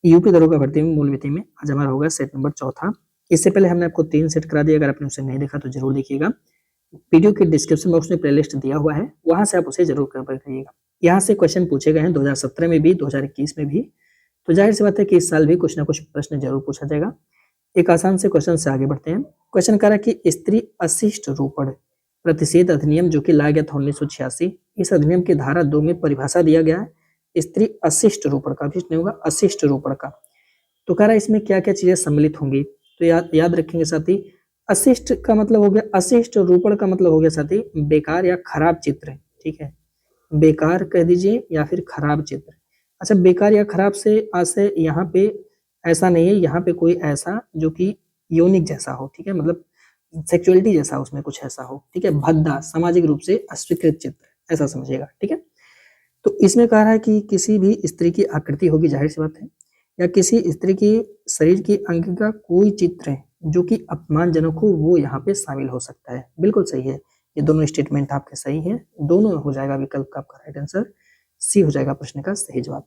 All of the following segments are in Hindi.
यूपी दरोगा भर्ती में मूल विधि में आज हमारा होगा सेट नंबर चौथा। इससे पहले हमने आपको 3 सेट करा दिया, अगर आपने उसे नहीं देखा तो जरूर देखिएगा। वीडियो के डिस्क्रिप्शन बॉक्स में प्लेलिस्ट दिया हुआ है, वहां से आप उसे जरूर कर करिएगा। यहाँ से क्वेश्चन पूछे गए हैं 2017 में भी, 2021 में भी, तो जाहिर सी बात है कि इस साल भी कुछ ना कुछ प्रश्न जरूर पूछा जाएगा। एक आसान से क्वेश्चन से आगे बढ़ते हैं। क्वेश्चन कह रहा है कि स्त्री अशिष्ट रोपण प्रतिषेध अधिनियम जो कि लाया गया था 1986, इस अधिनियम की धारा 2 में परिभाषा दिया गया है स्त्री अशिष्ट रोपण का, अभिष्ट नहीं होगा, अशिष्ट रोपण का। तो कह रहा है इसमें क्या क्या चीजें सम्मिलित होंगी, तो याद रखेंगे साथी। अशिष्ट का मतलब हो गया, अशिष्ट रोपण का मतलब हो गया साथी बेकार या खराब चित्र, ठीक है, बेकार कह दीजिए या फिर खराब चित्र। अच्छा, बेकार या खराब से आज से यहाँ पे ऐसा नहीं है, यहाँ पे कोई ऐसा जो कि यूनिक जैसा हो, ठीक है, मतलब सेक्सुअलिटी जैसा उसमें कुछ ऐसा हो, ठीक है, भद्दा सामाजिक रूप से अस्वीकृत चित्र, ऐसा समझिएगा, ठीक है। तो इसमें कह रहा है कि किसी भी स्त्री की आकृति होगी, जाहिर सी बात है, या किसी स्त्री के शरीर की अंग का कोई चित्र है जो कि अपमानजनक हो, वो यहाँ पे शामिल हो सकता है। बिल्कुल सही है, ये दोनों स्टेटमेंट आपके सही हैं, दोनों हो जाएगा विकल्प का आपका राइट आंसर, सी हो जाएगा प्रश्न का सही जवाब।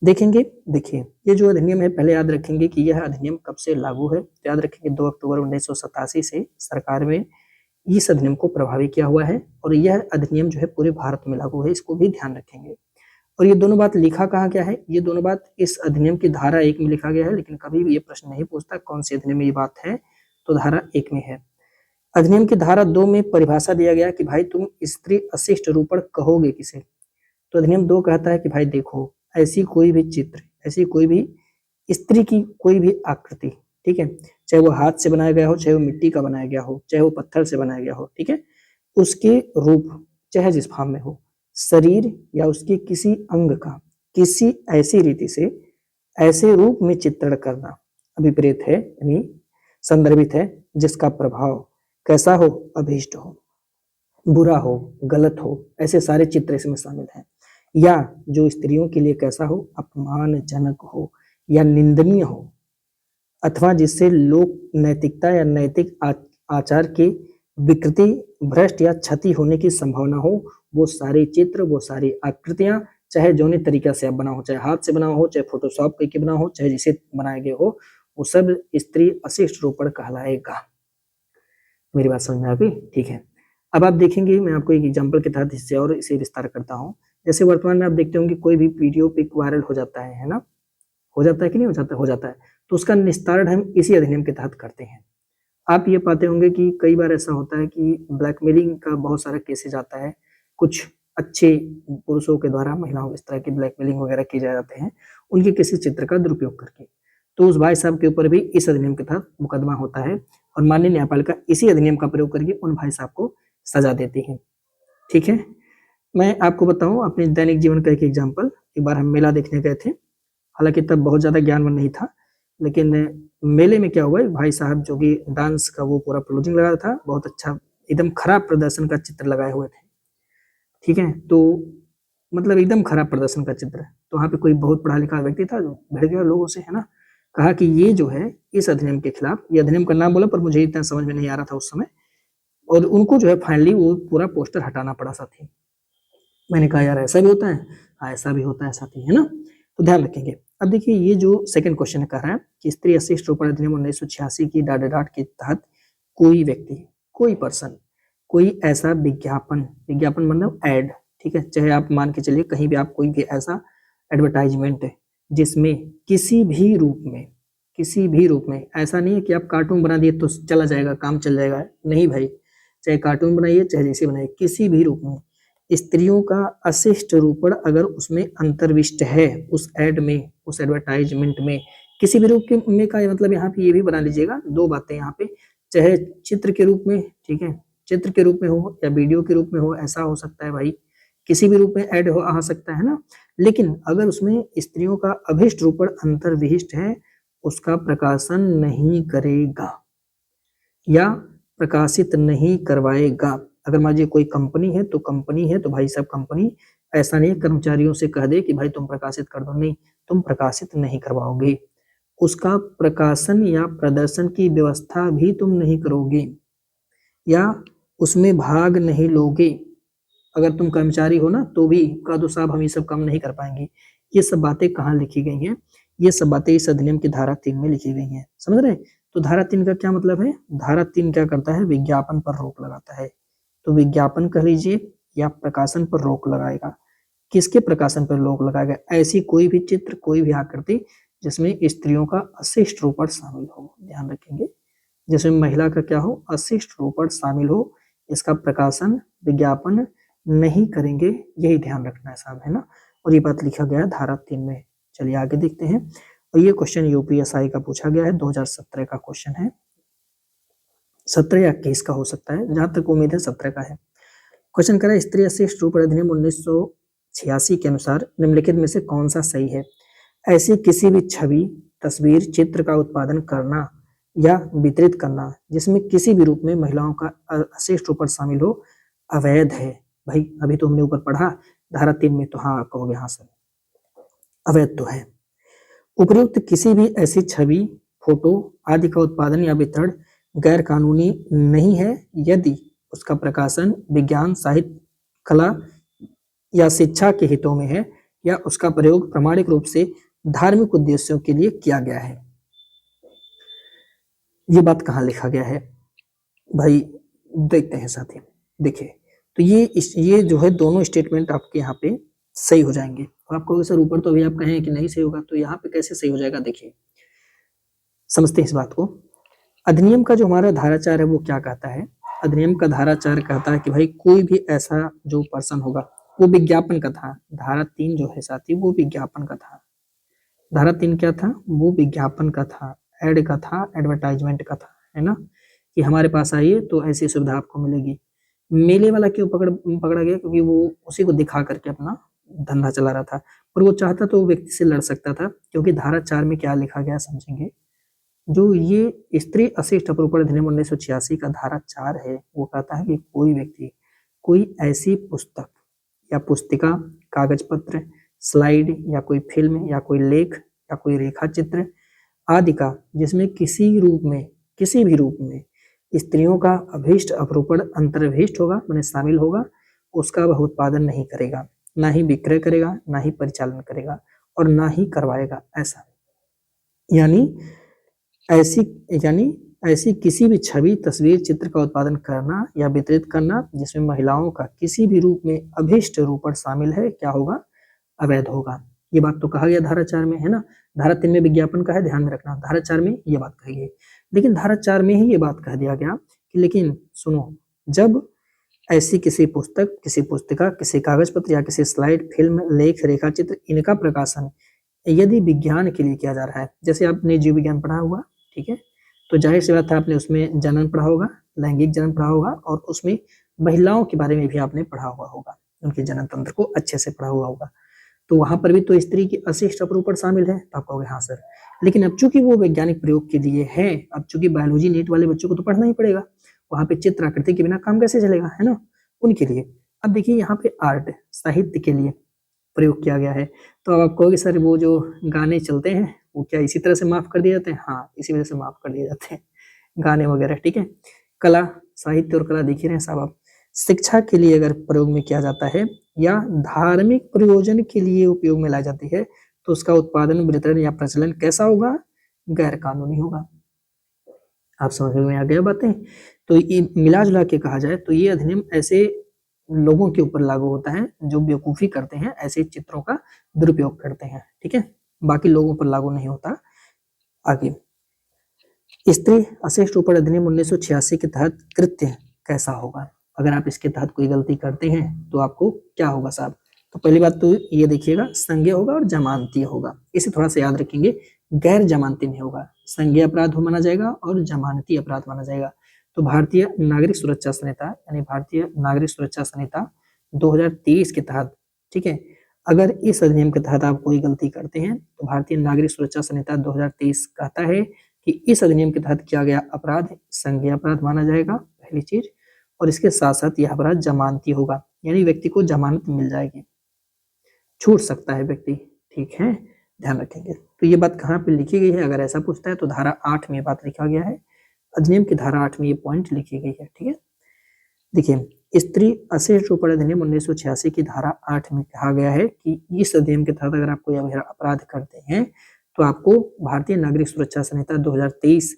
देखेंगे, देखिए ये जो अधिनियम है, पहले याद रखेंगे कि यह अधिनियम कब से लागू है। तो याद रखेंगे 2 अक्टूबर 1987 से सरकार में इस अधिनियम को प्रभावी किया हुआ है, और यह अधिनियम जो है पूरे भारत में लागू है, इसको भी ध्यान रखेंगे। और ये दोनों बात लिखा कहाँ गया है, ये दोनों बात इस अधिनियम की धारा 1 में लिखा गया है, लेकिन कभी भी ये प्रश्न नहीं पूछता कौन से अधिनियम में ये बात है, तो धारा 1 में है। अधिनियम की धारा 2 में परिभाषा दिया गया कि भाई तुम स्त्री अशिष्ट रोपण कहोगे किसे। तो अधिनियम 2 कहता है कि भाई देखो, ऐसी कोई भी चित्र, ऐसी कोई भी स्त्री की कोई भी आकृति, ठीक है, चाहे वो हाथ से बनाया गया हो, चाहे वो मिट्टी का बनाया गया हो, चाहे वो पत्थर से बनाया गया हो, ठीक है, उसके रूप चाहे जिस फॉर्म में हो, शरीर या उसके किसी अंग का किसी ऐसी रीति से ऐसे रूप में चित्रण करना अभिप्रेत है, यानी संदर्भित है, जिसका प्रभाव कैसा हो, अभीष्ट हो, बुरा हो, गलत हो, ऐसे सारे चित्र इसमें शामिल हैं। या जो स्त्रियों के लिए कैसा हो, अपमानजनक हो या निंदनीय हो, अथवा जिससे लोक नैतिकता या नैतिक आचार की विकृति, भ्रष्ट या क्षति होने की संभावना हो, वो सारे चित्र, वो सारी आकृतियां, चाहे जोने तरीका से आप बनाओ, चाहे हाथ से बनाओ हो, चाहे फोटोशॉप करके बनाओ हो, चाहे जिसे बनाया गया हो, वो सब स्त्री अशिष्ट रोपण कहलाएगा। मेरी बात समझ में आ गई, ठीक है। अब आप देखेंगे, मैं आपको एक एग्जाम्पल के तहत इससे और इसे विस्तार करता हूँ। जैसे वर्तमान में आप देखते होंगे कोई भी वीडियो पिक वायरल हो जाता है ना, हो जाता है कि नहीं हो जाता, हो जाता है, तो उसका निस्तारण हम इसी अधिनियम के तहत करते हैं। आप ये पाते होंगे कि कई बार ऐसा होता है कि ब्लैकमेलिंग का बहुत सारा केसेज आता है, कुछ अच्छे पुरुषों के द्वारा महिलाओं को इस तरह की ब्लैकमेलिंग वगैरह किए जाते हैं, उनके किसी चित्र का दुरुपयोग करके। तो उस भाई साहब के ऊपर भी इस अधिनियम के तहत मुकदमा होता है, और माननीय न्यायपालिका इसी अधिनियम का प्रयोग करके उन भाई साहब को सजा देती है, ठीक है। मैं आपको बताऊं अपने दैनिक जीवन का एक एग्जाम्पल। एक बार हम मेला देखने गए थे, हालांकि तब बहुत ज्यादा ज्ञान नहीं था, लेकिन मेले में क्या हुआ, एक भाई साहब जो कि डांस का वो पूरा क्लोजिंग लगा था, बहुत अच्छा एकदम खराब प्रदर्शन का चित्र लगाए हुए थे, ठीक है, तो मतलब एकदम खराब प्रदर्शन का चित्र। तो वहाँ पे कोई बहुत पढ़ा लिखा व्यक्ति था जो भिड़ गया लोगों से, है ना, कहा कि ये जो है इस अधिनियम के खिलाफ, ये अधिनियम का नाम बोला पर मुझे इतना समझ में नहीं आ रहा था उस समय, और उनको जो है फाइनली वो पूरा पोस्टर हटाना पड़ा साथी। मैंने कहा यार ऐसा भी होता है, हाँ ऐसा भी होता है साथी, है ना, तो ध्यान रखेंगे। अब देखिए ये जो सेकंड क्वेश्चन कह रहा है कि स्त्री अशिष्ट रोपण अधिनियम 1986 की डाट के तहत कोई व्यक्ति, कोई पर्सन, कोई ऐसा विज्ञापन, विज्ञापन मतलब एड, ठीक है, चाहे आप मान के चलिए कहीं भी आप कोई भी ऐसा एडवर्टाइजमेंट है जिसमें किसी भी रूप में, किसी भी रूप में, ऐसा नहीं है कि आप कार्टून बना दिए तो चला जाएगा, काम चल जाएगा, नहीं भाई, चाहे कार्टून बनाइए चाहे जैसे बनाइए, किसी भी रूप में स्त्रियों का अशिष्ट रूपण अगर उसमें अंतर्विष्ट है, उस एड में, उस एडवर्टाइजमेंट में, किसी भी रूप के में का मतलब यहाँ पे ये भी बना लीजिएगा, दो बातें यहाँ पे, चाहे चित्र के रूप में, ठीक है, चित्र के रूप में हो या वीडियो के रूप में हो, ऐसा हो सकता है भाई, किसी भी रूप में ऐड हो आ सकता है ना, लेकिन अगर उसमें स्त्रियों का अभिष्ट रूपण अंतर्विष्ट है, उसका प्रकाशन नहीं करेगा या प्रकाशित नहीं करवाएगा। अगर मान लीजिए कोई कंपनी है तो कंपनी है तो भाई साहब कंपनी ऐसा नहीं कर्मचारियों से कह दे कि भाई तुम प्रकाशित कर दो, नहीं, तुम प्रकाशित नहीं करवाओगे, उसका प्रकाशन या प्रदर्शन की व्यवस्था भी तुम नहीं करोगे या उसमें भाग नहीं लोगे। अगर तुम कर्मचारी हो ना तो भी कह दो साहब हम ये सब काम नहीं कर पाएंगे। ये सब बातें कहाँ लिखी गई हैं, ये सब बातें इस अधिनियम की धारा 3 में लिखी गई हैं। समझ रहे हैं? तो धारा 3 का क्या मतलब है? धारा 3 क्या करता है? विज्ञापन पर रोक लगाता है। तो विज्ञापन कह लीजिए या प्रकाशन पर रोक लगाएगा। किसके प्रकाशन पर रोक लगाएगा? ऐसी कोई भी चित्र, कोई भी आकृति जिसमें स्त्रियों का अशिष्ट रूपण शामिल हो। ध्यान रखेंगे, जिसमें महिला का क्या हो? अशिष्ट रूपण शामिल हो, इसका प्रकाशन, विज्ञापन नहीं करेंगे। यही ध्यान रखना है साहब, है ना। और ये बात लिखा गया है धारा 3 में। चलिए आगे देखते हैं। और ये क्वेश्चन यूपीएसआई का पूछा गया है, 2017 का क्वेश्चन है। 17 या 21 का हो सकता है, जहां तक उम्मीद है 17 का है। क्वेश्चन कर रहा है, स्त्री अशिष्ट रूपण अधिनियम 1986 के अनुसार निम्नलिखित में से कौन सा सही है? ऐसी किसी भी छवि, तस्वीर, चित्र का उत्पादन करना या वितरित करना जिसमें किसी भी रूप में महिलाओं का अशिष्ट रूपण शामिल हो अवैध है। भाई अभी तो हमने ऊपर पढ़ा धारा 3 में, तो हाँ कहोगे हाँ सर, अवैध तो है। उपयुक्त किसी भी ऐसी छवि, फोटो आदि का उत्पादन या वितरण गैर कानूनी नहीं है यदि उसका प्रकाशन विज्ञान, साहित्य, कला या शिक्षा के हितों में है या उसका प्रयोग प्रामाणिक रूप से धार्मिक उद्देश्यों के लिए किया गया है। ये बात कहाँ लिखा गया है भाई? देखते हैं साथी। देखिए, तो ये जो है दोनों स्टेटमेंट आपके यहाँ पे सही हो जाएंगे। और आपको सर ऊपर तो अभी आप कहें कि नहीं सही होगा, तो यहाँ पे कैसे सही हो जाएगा? देखिए, समझते हैं इस बात को। अधिनियम का जो हमारा धारा 4 है वो क्या कहता है? अधिनियम का धारा 4 कहता है कि भाई कोई भी ऐसा जो पर्सन होगा, वो विज्ञापन का था। धारा 3 जो है साथी वो विज्ञापन का था। धारा 3 क्या था? वो विज्ञापन का था, एड का था, एडवर्टाइजमेंट का था, है ना, कि हमारे पास आइए तो ऐसी सुविधा आपको मिलेगी। मेले वाला क्यों पकड़ा गया? क्योंकि वो उसी को दिखा करके अपना धंधा चला रहा था, और वो चाहता तो वो व्यक्ति से लड़ सकता था। क्योंकि धारा 4 में क्या लिखा गया समझेंगे। जो ये स्त्री अशिष्ट अपरूपण अधिनियम 1986 का धारा 4 है, वो कहता है कि कोई व्यक्ति कोई ऐसी पुस्तक या पुस्तिका, कागज पत्र, स्लाइड या कोई फिल्म या कोई लेख या कोई रेखा चित्र आदि का जिसमें किसी भी रूप में स्त्रियों का अभीष्ट अपरूपण अंतर्भिष्ट होगा, माने शामिल होगा, उसका वह उत्पादन नहीं करेगा, ना ही विक्रय करेगा, ना ही परिचालन करेगा और ना ही करवाएगा। ऐसा ऐसी किसी भी छवि, तस्वीर, चित्र का उत्पादन करना या वितरित करना जिसमें महिलाओं का किसी भी रूप में अभीष्ट रूपण शामिल है, क्या होगा? अवैध होगा। ये बात तो कहा गया धारा 4 में, है ना। धारा 3 में विज्ञापन का है, ध्यान में रखना। धारा 4 में ये बात कही गई, लेकिन धारा 4 में ही ये बात कह दिया गया कि लेकिन सुनो, जब ऐसी किसी पुस्तक, किसी पुस्तिका, किसी कागज पत्र या किसी स्लाइड, फिल्म, लेख, रेखा चित्र, इनका प्रकाशन यदि विज्ञान के लिए किया जा रहा है, जैसे आपने जीव विज्ञान पढ़ा हुआ, ठीक है, तो जाहिर सी बात है आपने उसमें जनन पढ़ा होगा, लैंगिक जनन पढ़ा होगा, और उसमें महिलाओं के बारे में भी आपने पढ़ा हुआ होगा, उनके जनन तंत्र को अच्छे से पढ़ा हुआ होगा। तो वहां पर भी तो स्त्री की अशिष्ट अपरूपण शामिल है, तो आप कहोगे हाँ सर। लेकिन अब चूंकि वो वैज्ञानिक प्रयोग के लिए है, अब चूंकि बायोलॉजी नीट वाले बच्चों को तो पढ़ना ही पड़ेगा, वहां पे चित्र आकृति के बिना काम कैसे चलेगा, है ना, उनके लिए। अब देखिए यहाँ पे आर्ट, साहित्य के लिए प्रयोग किया गया है। तो अब आप कहोगे सर वो जो गाने चलते हैं वो क्या इसी तरह से माफ कर दिए जाते हैं? हाँ, इसी वजह से माफ कर दिए जाते हैं गाने वगैरह, ठीक है। कला, साहित्य और कला देख ही रहे हैं साहब आप। शिक्षा के लिए अगर प्रयोग में किया जाता है या धार्मिक प्रयोजन के लिए उपयोग में लाई जाती है, तो उसका उत्पादन, वितरण या प्रचलन कैसा होगा? गैर कानूनी होगा। आप समझ में आ गया बातें? तो ये मिला जुला के कहा जाए तो ये अधिनियम ऐसे लोगों के ऊपर लागू होता है जो बेवकूफी करते हैं, ऐसे चित्रों का दुरुपयोग करते हैं, ठीक है, बाकी लोगों पर लागू नहीं होता। आगे, स्त्री अशिष्ट रूपण अधिनियम 1986 के तहत कृत्य कैसा होगा? अगर आप इसके तहत कोई गलती करते हैं तो आपको क्या होगा साहब? तो पहली बात तो ये देखिएगा, संज्ञेय होगा और जमानतीय होगा। इसे थोड़ा सा याद रखेंगे, गैर जमानती नहीं होगा, संज्ञेय अपराध माना जाएगा और जमानती अपराध माना जाएगा। तो भारतीय नागरिक सुरक्षा संहिता यानी भारतीय नागरिक सुरक्षा संहिता 2023 के तहत, ठीक है, अगर इस अधिनियम के तहत आप कोई गलती करते हैं तो भारतीय नागरिक सुरक्षा संहिता 2023 कहता है कि इस अधिनियम के तहत किया गया अपराध संज्ञेय अपराध माना जाएगा, पहली चीज। और इसके साथ साथ यह अपराध जमानती होगा, यानी व्यक्ति को जमानत मिल जाएगी, छूट सकता है व्यक्ति, ठीक है, ध्यान रखेंगे। तो ये बात कहाँ पे लिखी गई है? अगर ऐसा पूछता है तो धारा 8 में बात लिखा गया है, अधिनियम की धारा 8 में ये पॉइंट लिखी गई है, ठीक है। देखिए, स्त्री अशिष्ट रूपण अधिनियम 1986 की धारा 8 में कहा गया है कि इस अधिनियम के तहत अगर आप कोई अपराध करते हैं तो आपको भारतीय नागरिक सुरक्षा संहिता 2023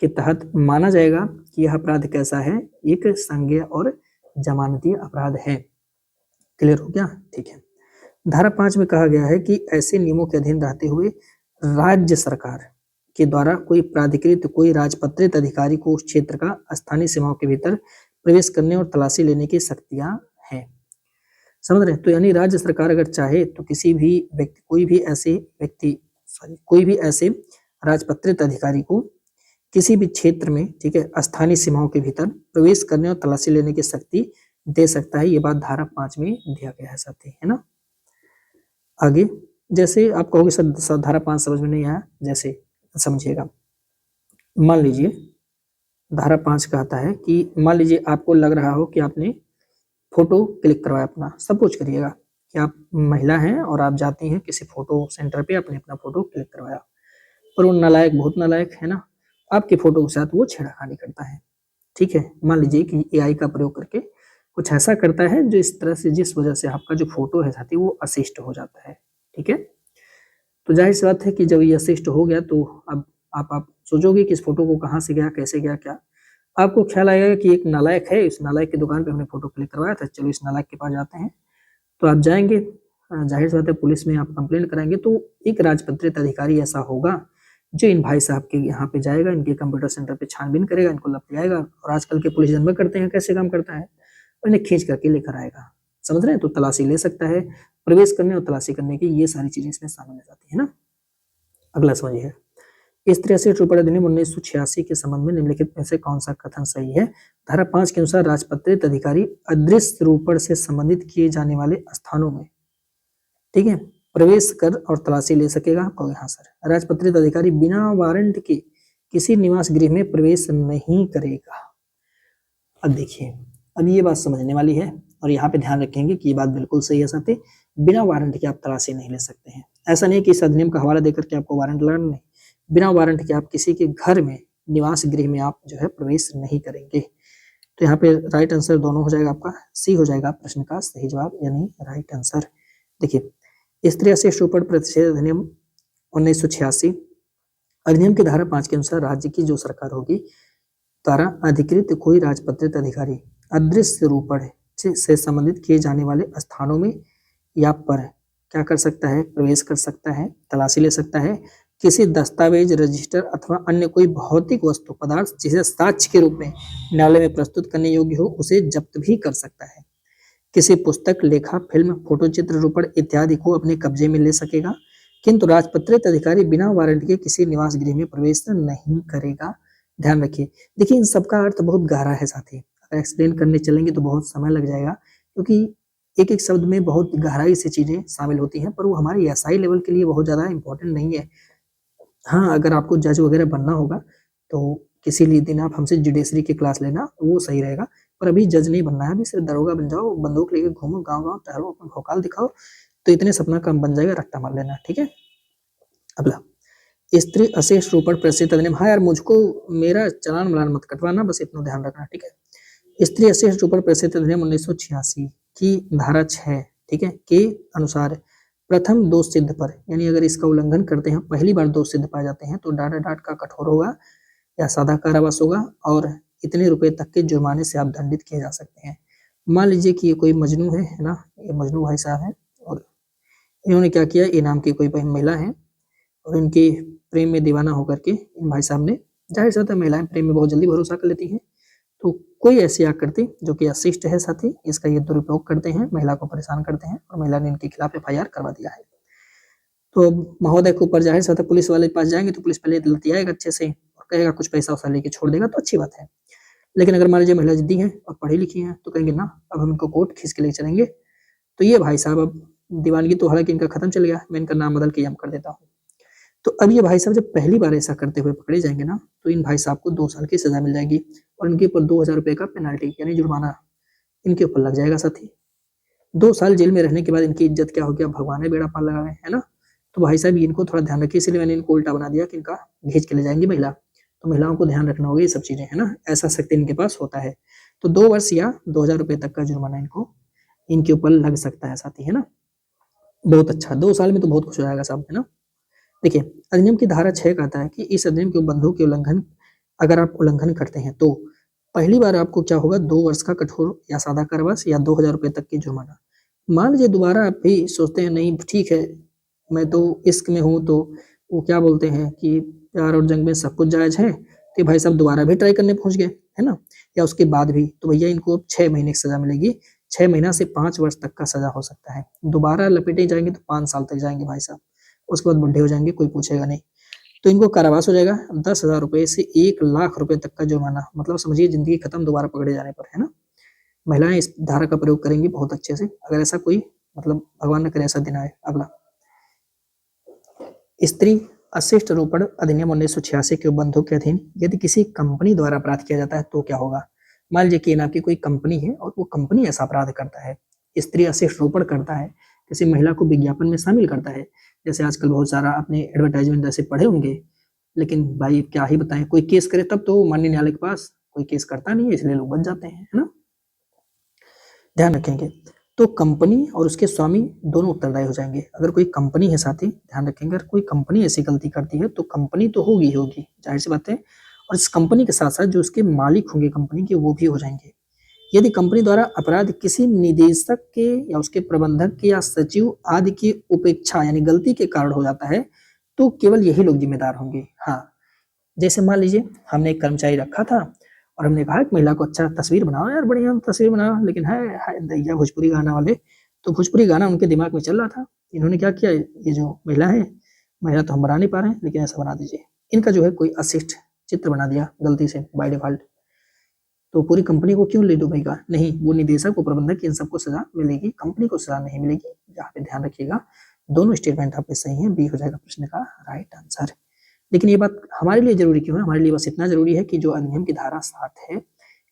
के तहत माना जाएगा कि यह अपराध कैसा है, एक संज्ञेय और जमानतीय अपराध है। क्लियर हो गया? ठीक है। धारा 5 में कहा गया है कि ऐसे नियमों के अधीन रहते हुए राज्य सरकार के द्वारा कोई प्राधिकृत कोई राजपत्रित अधिकारी को उस क्षेत्र का स्थानीय सीमाओं के भीतर प्रवेश करने और तलाशी लेने की शक्तियां हैं। समझ रहे हैं? तो यानी राज्य सरकार अगर चाहे तो किसी भी व्यक्ति कोई भी ऐसे राजपत्रित अधिकारी को किसी भी क्षेत्र में, ठीक है, स्थानीय सीमाओं के भीतर प्रवेश करने और तलाशी लेने की शक्ति दे सकता है। ये बात धारा 5 में दिया गया है साथी, है ना। आगे जैसे आप कहोगे सर धारा 5 समझ में नहीं आया, जैसे समझिएगा। मान लीजिए धारा 5 कहता है कि मान लीजिए आपको लग रहा हो कि आपने फोटो क्लिक करवाया अपना, सपोज करिएगा कि आप महिला हैं और आप जाती हैं किसी फोटो सेंटर पे, आपने अपना फोटो क्लिक करवाया, पर वो नालायक, बहुत नालायक है ना, आपके फोटो के साथ वो छेड़खानी करता है। ठीक है, मान लीजिए कि एआई का प्रयोग करके कुछ ऐसा करता है जो इस तरह से, जिस वजह से आपका जो फोटो है साथी वो अशिष्ट हो जाता है। ठीक है, तो जाहिर सी बात है कि जब ये अशिष्ट हो गया तो अब आप सोचोगे कि इस फोटो को कहाँ से गया, कैसे गया, क्या आपको ख्याल आएगा कि एक नालायक है, इस नालायक की दुकान पे हमने फोटो क्लिक करवाया था, चलो इस नालायक के पास जाते हैं। तो आप जाएंगे, जाहिर सी बात है पुलिस में आप कंप्लेन कराएंगे, तो एक राजपत्रित अधिकारी ऐसा होगा जो इन भाई साहब के यहाँ पे जाएगा, इनके कंप्यूटर सेंटर पे छानबीन करेगा, इनको लप आएगा, और आजकल के पुलिस जनता करते हैं कैसे काम करता है, और इन्हें खींच करके लेकर आएगा। समझ रहे हैं? तो तलाशी ले सकता है, प्रवेश करने और तलाशी करने की ये सारी चीजें इसमें शामिल हो जाती है ना। अगला समझिए, स्त्री अशिष्ट रूप अधिनियम 1986 के संबंध में निम्नलिखित में से कौन सा कथन सही है? धारा 5 के अनुसार राजपत्रित अधिकारी अदृश्य रूपण से संबंधित किए जाने वाले स्थानों में, ठीक है, प्रवेश कर और तलाशी ले सकेगा। और यहाँ सर राजपत्रित अधिकारी बिना वारंट के किसी निवास गृह में प्रवेश नहीं करेगा। अब देखिए, अब ये बात समझने वाली है और यहाँ पे ध्यान रखेंगे कि ये बात बिल्कुल सही है साथी, बिना वारंट के आप तलाशी नहीं ले सकते हैं। ऐसा नहीं कि इस अधिनियम का हवाला देकर के आपको वारंट लगाना, नहीं, बिना वारंट के आप किसी के घर में, निवास गृह में आप जो है प्रवेश नहीं करेंगे। तो यहाँ पे राइट आंसर दोनों हो जाएगा, आपका सी हो जाएगा प्रश्न का सही जवाब, यानी राइट आंसर। देखिए, स्त्री अशिष्ट रूपण प्रतिषेध अधिनियम 1986 अधिनियम की धारा 5 के अनुसार राज्य की जो सरकार होगी द्वारा अधिकृत कोई राजपत्रित अधिकारी अदृश्य रूपण से संबंधित किए जाने वाले स्थानों में या पर क्या कर सकता है? प्रवेश कर सकता है, तलाशी ले सकता है। किसी दस्तावेज, रजिस्टर अथवा अन्य कोई भौतिक वस्तु पदार्थ जिसे साक्ष्य के रूप में न्यायालय में प्रस्तुत करने योग्य हो, उसे जब्त भी कर सकता है। किसी पुस्तक, लेखा, फिल्म, फोटो चित्र, रूपण इत्यादि को अपने कब्जे में ले सकेगा, किंतु राजपत्रित अधिकारी बिना वारंट के किसी निवास गृह में प्रवेश नहीं करेगा। ध्यान रखिए। देखिए, इन सबका अर्थ बहुत गहरा है साथी, अगर एक्सप्लेन करने चलेंगे तो बहुत समय लग जाएगा, क्योंकि एक एक शब्द में बहुत गहराई से चीजें शामिल होती हैं, पर वो हमारे एसआई लेवल के लिए बहुत ज्यादा इंपॉर्टेंट नहीं है। हाँ, अगर आपको जज वगैरह बनना होगा तो किसी लिए दिन आप हमसे जुडिशरी की क्लास लेना, वो सही रहेगा। पर अभी जज नहीं बनना है, अभी सिर्फ दरोगा बन जाओ, बंदूक लेके घूमो, गाँव-गाँव टहलो, अपना भौकाल दिखाओ, तो इतने सपना काम बन जाएगा, रट्टा मार लेना। ठीक है, अगला, स्त्री अशिष्ट रूपण प्रतिषेध अधिनियम। हाँ यार, मुझको मेरा चालान वालान मत कटवाना, बस इतना ध्यान रखना। ठीक है, स्त्री अशिष्ट रूपण प्रतिषेध अधिनियम 1986 की धारा 6, ठीक है, के अनुसार प्रथम दोष सिद्ध पर, यानी अगर इसका उल्लंघन करते हैं, पहली बार दोष सिद्ध पाए जाते हैं, तो डांट का कठोर होगा या सादा कारावास होगा, और इतने रुपए तक के जुर्माने से आप दंडित किए जा सकते हैं। मान लीजिए कि ये कोई मजनू है ना, ये मजनू भाई साहब हैं, और इन्होंने क्या किया, ये नाम की कोई महिला है, और इनके प्रेम में दीवाना होकर के इन भाई साहब ने, जाहिर सी बात है महिलाएं प्रेम में बहुत जल्दी भरोसा कर लेती हैं, तो कोई ऐसी आकृति जो कि अशिष्ट है साथी, इसका ये दुरुपयोग करते हैं, महिला को परेशान करते हैं, और महिला ने इनके खिलाफ एफआईआर करवा दिया है। तो महोदय के ऊपर जाहिर सी बात है पुलिस वाले के पास जाएंगे तो पुलिस पहले लतियाएगा अच्छे से और कहेगा कुछ पैसा वैसा लेके छोड़ देगा, तो अच्छी बात है। लेकिन अगर मान लीजिए महिला जिद्दी है और पढ़ी लिखी है, तो कहेंगे ना अब हम इनको कोर्ट खींच के लेके चलेंगे, तो ये भाई साहब अब दीवानगी तो हालांकि इनका खत्म चल गया, मैं इनका नाम बदल के यम कर देता हूँ। तो अब ये भाई साहब जब पहली बार ऐसा करते हुए पकड़े जाएंगे ना, तो इन भाई साहब को 2 साल की सजा मिल जाएगी, और इनके ऊपर 2000 रुपए का पेनाल्टी यानी जुर्माना इनके ऊपर लग जाएगा साथी। 2 साल जेल में रहने के बाद इनकी इज्जत क्या हो गया, भगवान ने बेड़ा पार लगावे, है ना। तो भाई साहब इनको थोड़ा ध्यान रखिए, इसलिए मैंने इनको उल्टा बना दिया कि इनका खींच के ले जाएंगी महिला, तो महिलाओं को ध्यान रखना होगा ये सब चीजें, है ना, ऐसा शक्ति इनके पास होता है। तो 2 वर्ष या 2000 रुपए तक का जुर्माना इनको इनके ऊपर लग सकता है साथी, है ना। बहुत अच्छा, 2 साल में तो बहुत कुछ हो जाएगा साहब, है ना। देखिए, अधिनियम की धारा 6 कहता है कि इस अधिनियम के बंधों के उल्लंघन अगर आप उल्लंघन करते हैं तो पहली बार आपको क्या होगा, 2 वर्ष का कठोर या सादा कारावास या 2000 रुपए तक की जुर्माना। मान लीजिए दोबारा आप भी सोचते हैं नहीं ठीक है, मैं तो इश्क में हूँ, तो वो क्या बोलते हैं कि प्यार और जंग में सब कुछ जायज़ है, तो भाई साहब दोबारा भी ट्राई करने पहुँच गए, है ना? या उसके बाद भी, तो भैया इनको अब 6 महीने की सज़ा मिलेगी, 6 महीना से 5 वर्ष तक का सज़ा हो सकता है। दोबारा लपेटे जाएँगे तो 5 साल तक जाएँगे भाई साहब, उसके बाद बुड्ढे हो जाएँगे, कोई पूछेगा नहीं। तो इनको कारावास हो जाएगा, 10,000 रुपए से 1 लाख रुपए तक का जुर्माना, मतलब समझिए ज़िंदगी खत्म दोबारा पकड़े जाने पर, है ना? महिलाएँ इस धारा का प्रयोग करेंगी बहुत अच्छे से, अगर ऐसा कोई मतलब भगवान न करे ऐसा दिन आए। अगला, स्त्री अशिष्ट रोपण अधिनियम 1986 के उपबंधों के अधीन यदि किसी कंपनी द्वारा अपराध किया जाता है तो क्या होगा? मान लीजिए कि आपकी कोई कंपनी है और वो कंपनी ऐसा अपराध करता है, स्त्री अशिष्ट रोपण करता है, किसी महिला को विज्ञापन में शामिल करता है, जैसे आजकल बहुत सारा आपने एडवर्टाइजमेंट ऐसे पढ़े होंगे, लेकिन भाई क्या ही बताएं, कोई केस करे तब तो माननीय न्यायालय के पास, कोई केस करता नहीं है इसलिए लोग बच जाते हैं, है ना? ध्यान रखेंगे। तो कंपनी और उसके स्वामी दोनों उत्तरदायी हो जाएंगे। अगर कोई कंपनी है साथी, ध्यान रखेंगे, अगर कोई कंपनी ऐसी गलती करती है तो कंपनी तो होगी ही होगी, जाहिर सी बात है, और इस कंपनी के साथ साथ जो उसके मालिक होंगे कंपनी के वो भी हो जाएंगे। यदि कंपनी द्वारा अपराध किसी निदेशक के या उसके प्रबंधक के या सचिव आदि की उपेक्षा यानी गलती के कारण हो जाता है तो केवल यही लोग जिम्मेदार होंगे। हाँ, जैसे मान लीजिए हमने एक कर्मचारी रखा था और हमने कहा कि महिला को अच्छा तस्वीर बनाओ यार, बढ़िया तस्वीर बनाओ, लेकिन है दैया भोजपुरी गाना वाले, तो भोजपुरी गाना उनके दिमाग में चल रहा था। इन्होंने क्या किया, ये जो महिला है, महिला तो हम बना नहीं पा रहे हैं लेकिन ऐसा बना दीजिए, इनका जो है कोई अशिष्ट चित्र बना दिया गलती से बाय डिफॉल्ट, तो पूरी कंपनी को क्यों ले डूबेगा? नहीं, वो निदेशक को प्रबंधक इन सबको सजा मिलेगी, कंपनी को सजा नहीं मिलेगी। यहाँ पे ध्यान रखिएगा, दोनों स्टेटमेंट आपके सही हैं, बी हो जाएगा प्रश्न का राइट आंसर। लेकिन ये बात हमारे लिए जरूरी क्यों है? हमारे लिए बस इतना जरूरी है कि जो अधिनियम की धारा 7 है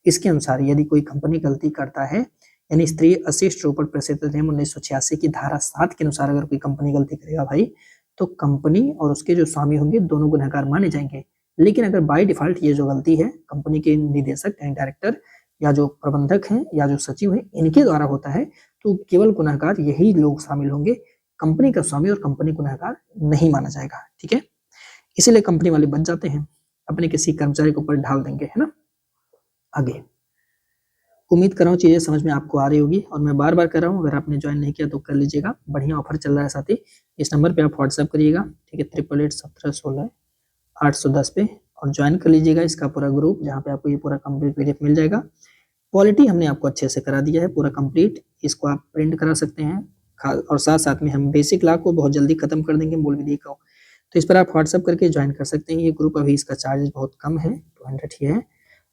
इसके अनुसार यदि कोई कंपनी गलती करता है, यानी स्त्री अशिष्ट रोपण प्रतिशत अधिनियम 1986 की धारा 7 के अनुसार अगर कोई कंपनी गलती करेगा भाई, तो कंपनी और उसके जो स्वामी होंगे दोनों गुनहगार माने जाएंगे। लेकिन अगर बाय डिफॉल्ट ये जो गलती है कंपनी के निदेशक यानी डायरेक्टर या जो प्रबंधक हैं या जो सचिव हैं इनके द्वारा होता है, तो केवल गुनहगार यही लोग शामिल होंगे, कंपनी का स्वामी और कंपनी गुनहगार नहीं माना जाएगा। ठीक है, इसीलिए कंपनी वाले बच जाते हैं, अपने किसी कर्मचारी के ऊपर ढाल देंगे, है ना? आगे, उम्मीद कर रहा हूँ चीजें समझ में आपको आ रही होगी, और मैं बार बार कर रहा हूँ अगर आपने ज्वाइन नहीं किया तो कर लीजिएगा, बढ़िया ऑफर चल रहा है साथी। इस नंबर पे आप व्हाट्सएप करिएगा, ठीक है, 888716 810 पे, और ज्वाइन कर लीजिएगा इसका पूरा ग्रुप, जहाँ पे आपको ये पूरा कंप्लीट पीडीएफ मिल जाएगा। क्वालिटी हमने आपको अच्छे से करा दिया है पूरा कंप्लीट, इसको आप प्रिंट करा सकते हैं, और साथ साथ में हम बेसिक लॉ को बहुत जल्दी खत्म कर देंगे मूल विधि को। तो इस पर आप व्हाट्सएप करके ज्वाइन कर सकते हैं। ये ग्रुप अभी इसका चार्ज बहुत कम है, 200 ही है,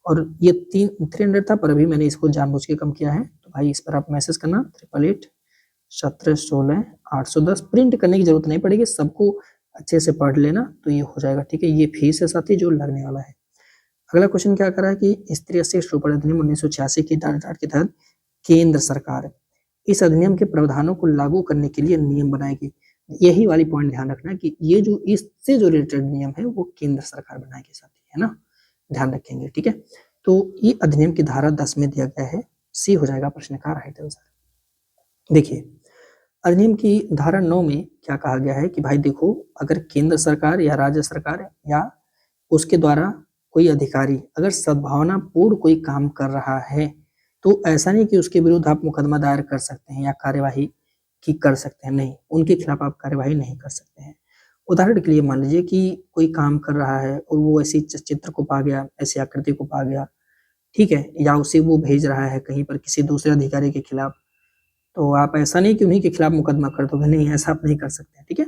और ये 300 था पर अभी मैंने इसको जानबूझ के कम किया है। तो भाई इस पर आप मैसेज करना 888716 810, प्रिंट करने की जरूरत नहीं पड़ेगी, सबको अच्छे से पढ़ लेना तो ये हो जाएगा। ठीक है, ये फीस है साथी जो लगने वाला है। अगला क्वेश्चन क्या कर रहा है कि स्त्री अशिष्ट रोपण अधिनियम 1986 की धारा के तहत केंद्र सरकार इस अधिनियम के प्रावधानों को लागू करने के लिए नियम बनाएगी। यही वाली पॉइंट ध्यान रखना कि ये जो इससे जो रिलेटेड नियम है वो केंद्र सरकार बनाएगी साथी, है ना? ध्यान रखेंगे, ठीक है। तो ये अधिनियम की धारा 10 में दिया गया है, सी हो जाएगा प्रश्न का राइट आंसर। देखिए, अधिनियम की धारा 9 में क्या कहा गया है कि भाई देखो, अगर केंद्र सरकार या राज्य सरकार या उसके द्वारा कोई अधिकारी अगर सद्भावनापूर्ण कोई काम कर रहा है तो ऐसा नहीं कि उसके विरुद्ध आप मुकदमा दायर कर सकते हैं या कार्यवाही की कर सकते हैं, नहीं, उनके खिलाफ आप कार्यवाही नहीं कर सकते हैं। उदाहरण के लिए मान लीजिए कि कोई काम कर रहा है और वो ऐसी चित्र को पा गया, ऐसी आकृति को पा गया, ठीक है, या उसे वो भेज रहा है कहीं पर किसी दूसरे अधिकारी के खिलाफ, तो आप ऐसा नहीं कि उन्हीं के खिलाफ मुकदमा कर दोगे, नहीं, ऐसा आप नहीं कर सकते, ठीक है।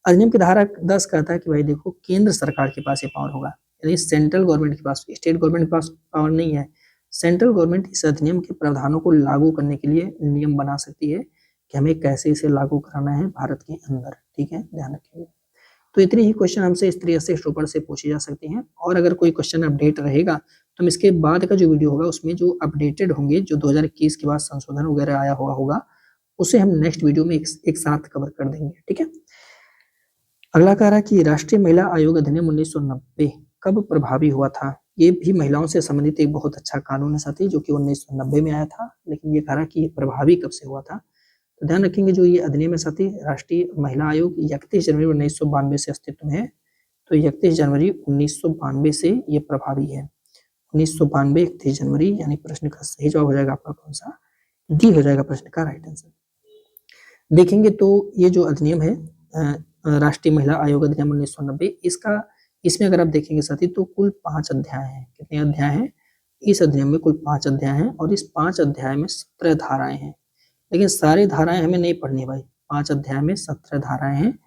अधिनियम की धारा 10 कहता है कि भाई देखो, केंद्र सरकार के पास ये पावर होगा, यानी सेंट्रल गवर्नमेंट के पास, स्टेट गवर्नमेंट के पास पावर नहीं है। सेंट्रल गवर्नमेंट इस अधिनियम के प्रावधानों को लागू करने के लिए नियम बना सकती है कि हमें कैसे इसे लागू कराना है भारत के अंदर, ठीक है, ध्यान रखिए। तो इतने ही क्वेश्चन हमसे इस तरह से स्टॉपर से पूछे जा सकते हैं, और अगर कोई क्वेश्चन अपडेट रहेगा तो हम इसके बाद का जो वीडियो होगा उसमें जो अपडेटेड होंगे, जो 2021 के बाद संशोधन वगैरह आया होगा उसे हम नेक्स्ट वीडियो में एक साथ कवर कर देंगे, ठीक है। अगला कह रहा है कि राष्ट्रीय महिला आयोग अधिनियम 1990 कब प्रभावी हुआ था? ये भी महिलाओं से संबंधित एक बहुत अच्छा कानून है साथी, जो कि 1990 में आया था, लेकिन ये कह रहा है कि प्रभावी कब से हुआ था? तो ध्यान रखेंगे जो ये अधिनियम है साथी, राष्ट्रीय महिला आयोग 31 जनवरी 1992 से अस्तित्व में है। तो 31 जनवरी 1992 से ये प्रभावी है। 1992 31 जनवरी, यानी प्रश्न का सही जवाब हो जाएगा आपका कौन सा, डी हो जाएगा प्रश्न का राइट आंसर। देखेंगे तो ये जो अधिनियम है राष्ट्रीय महिला आयोग अधिनियम 1990, इसमें अगर आप देखेंगे साथी तो कुल 5 अध्याय हैं। कितने अध्याय हैं इस अधिनियम में? कुल 5 अध्याय हैं और इस 5 अध्याय में 17 धाराएं हैं। लेकिन सारी धाराएं हमें नहीं पढ़नी भाई, 5 अध्याय में 17 धाराएं हैं,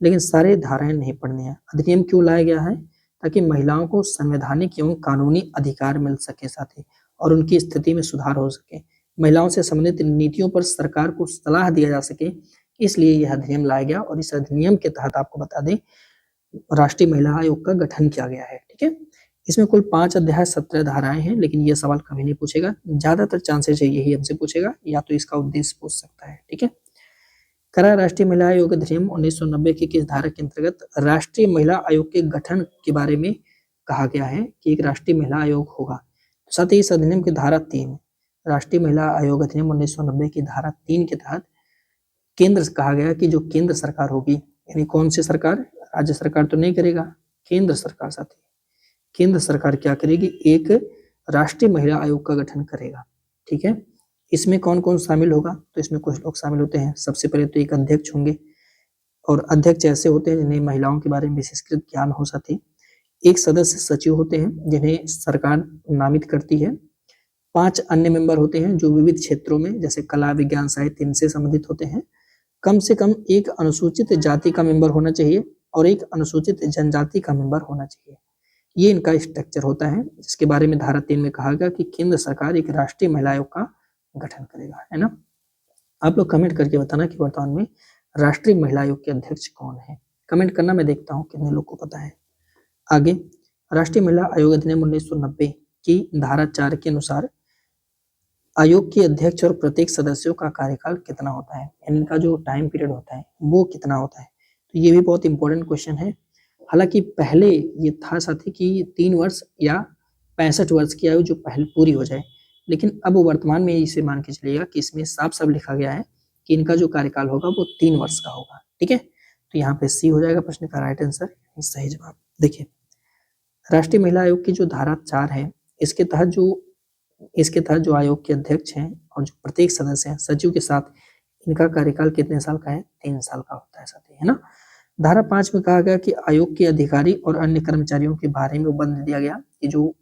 लेकिन सारे धाराएं नहीं पढ़नी है। अधिनियम क्यों लाया गया है? ताकि महिलाओं को संवैधानिक एवं कानूनी अधिकार मिल सके साथी, और उनकी स्थिति में सुधार हो सके, महिलाओं से संबंधित नीतियों पर सरकार को सलाह दिया जा सके, इसलिए यह अधिनियम लाया गया। और इस अधिनियम के तहत आपको बता दें राष्ट्रीय महिला आयोग का गठन किया गया है। ठीक है, इसमें कुल 5 अध्याय 17 धाराएं हैं, लेकिन यह सवाल कभी नहीं पूछेगा, ज्यादातर चांसेस है यही हमसे पूछेगा, या तो इसका उद्देश्य पूछ सकता है। ठीक है, करा राष्ट्रीय महिला आयोग अधिनियम 1990 की किस धारा के अंतर्गत राष्ट्रीय महिला आयोग के गठन के बारे में कहा गया है कि एक राष्ट्रीय महिला आयोग होगा? साथ ही इस अधिनियम की धारा 3, राष्ट्रीय महिला आयोग अधिनियम 1990 की धारा 3 के तहत केंद्र से कहा गया कि जो केंद्र सरकार होगी, यानी कौन सी सरकार, राज्य सरकार तो नहीं करेगा, केंद्र सरकार साथी, केंद्र सरकार क्या करेगी, एक राष्ट्रीय महिला आयोग का गठन करेगा। ठीक है, इसमें कौन कौन शामिल होगा? तो इसमें कुछ लोग शामिल होते हैं। सबसे पहले तो एक अध्यक्ष होंगे, और अध्यक्ष ऐसे होते हैं जिन्हें महिलाओं के बारे में विशेषकृत ज्ञान हो साथी। एक सदस्य सचिव होते हैं जिन्हें सरकार नामित करती है। 5 अन्य मेंबर होते हैं जो विविध क्षेत्रों में जैसे कला, विज्ञान, साहित्य इनसे संबंधित होते हैं। कम से कम एक अनुसूचित जाति का मेंबर होना चाहिए और एक अनुसूचित जनजाति का मेंबर होना चाहिए। ये इनका स्ट्रक्चर होता है, जिसके बारे में धारा 3 में कहा गया कि केंद्र सरकार एक राष्ट्रीय महिला आयोग का गठन करेगा, है ना। आप लोग कमेंट करके बताना कि वर्तमान में राष्ट्रीय महिला आयोग के अध्यक्ष कौन है, कमेंट करना, मैं देखता हूँ कितने लोग को पता है। आगे, राष्ट्रीय महिला आयोग अधिनियम 1990 की धारा 4 के अनुसार आयोग के अध्यक्ष और प्रत्येक सदस्यों का कार्यकाल कितना होता है, यानी इनका जो टाइम पीरियड होता है वो कितना होता है। तो ये भी बहुत इंपॉर्टेंट क्वेश्चन है। हालांकि पहले ये था साथी कि 3 वर्ष या 65 वर्ष की आयु जो पहले पूरी हो जाए, लेकिन अब वर्तमान में इसे मान के चलिएगा कि इसमें साफ साफ लिखा गया है कि इनका जो कार्यकाल होगा वो 3 वर्ष का होगा। ठीक है, तो यहाँ पे सी हो जाएगा प्रश्न का राइट आंसर, सही जवाब। देखिए, राष्ट्रीय महिला आयोग की जो धारा 4 है, इसके तहत जो आयोग के अध्यक्ष हैं और जो प्रत्येक सदस्य हैं सचिव के साथ, इनका कार्यकाल कितने साल का है? 3 साल का होता है साथी, है ना। धारा 5 में कहा गया कि आयोग के अधिकारी और अन्य कर्मचारियों के बारे में बंद दिया गया कि जो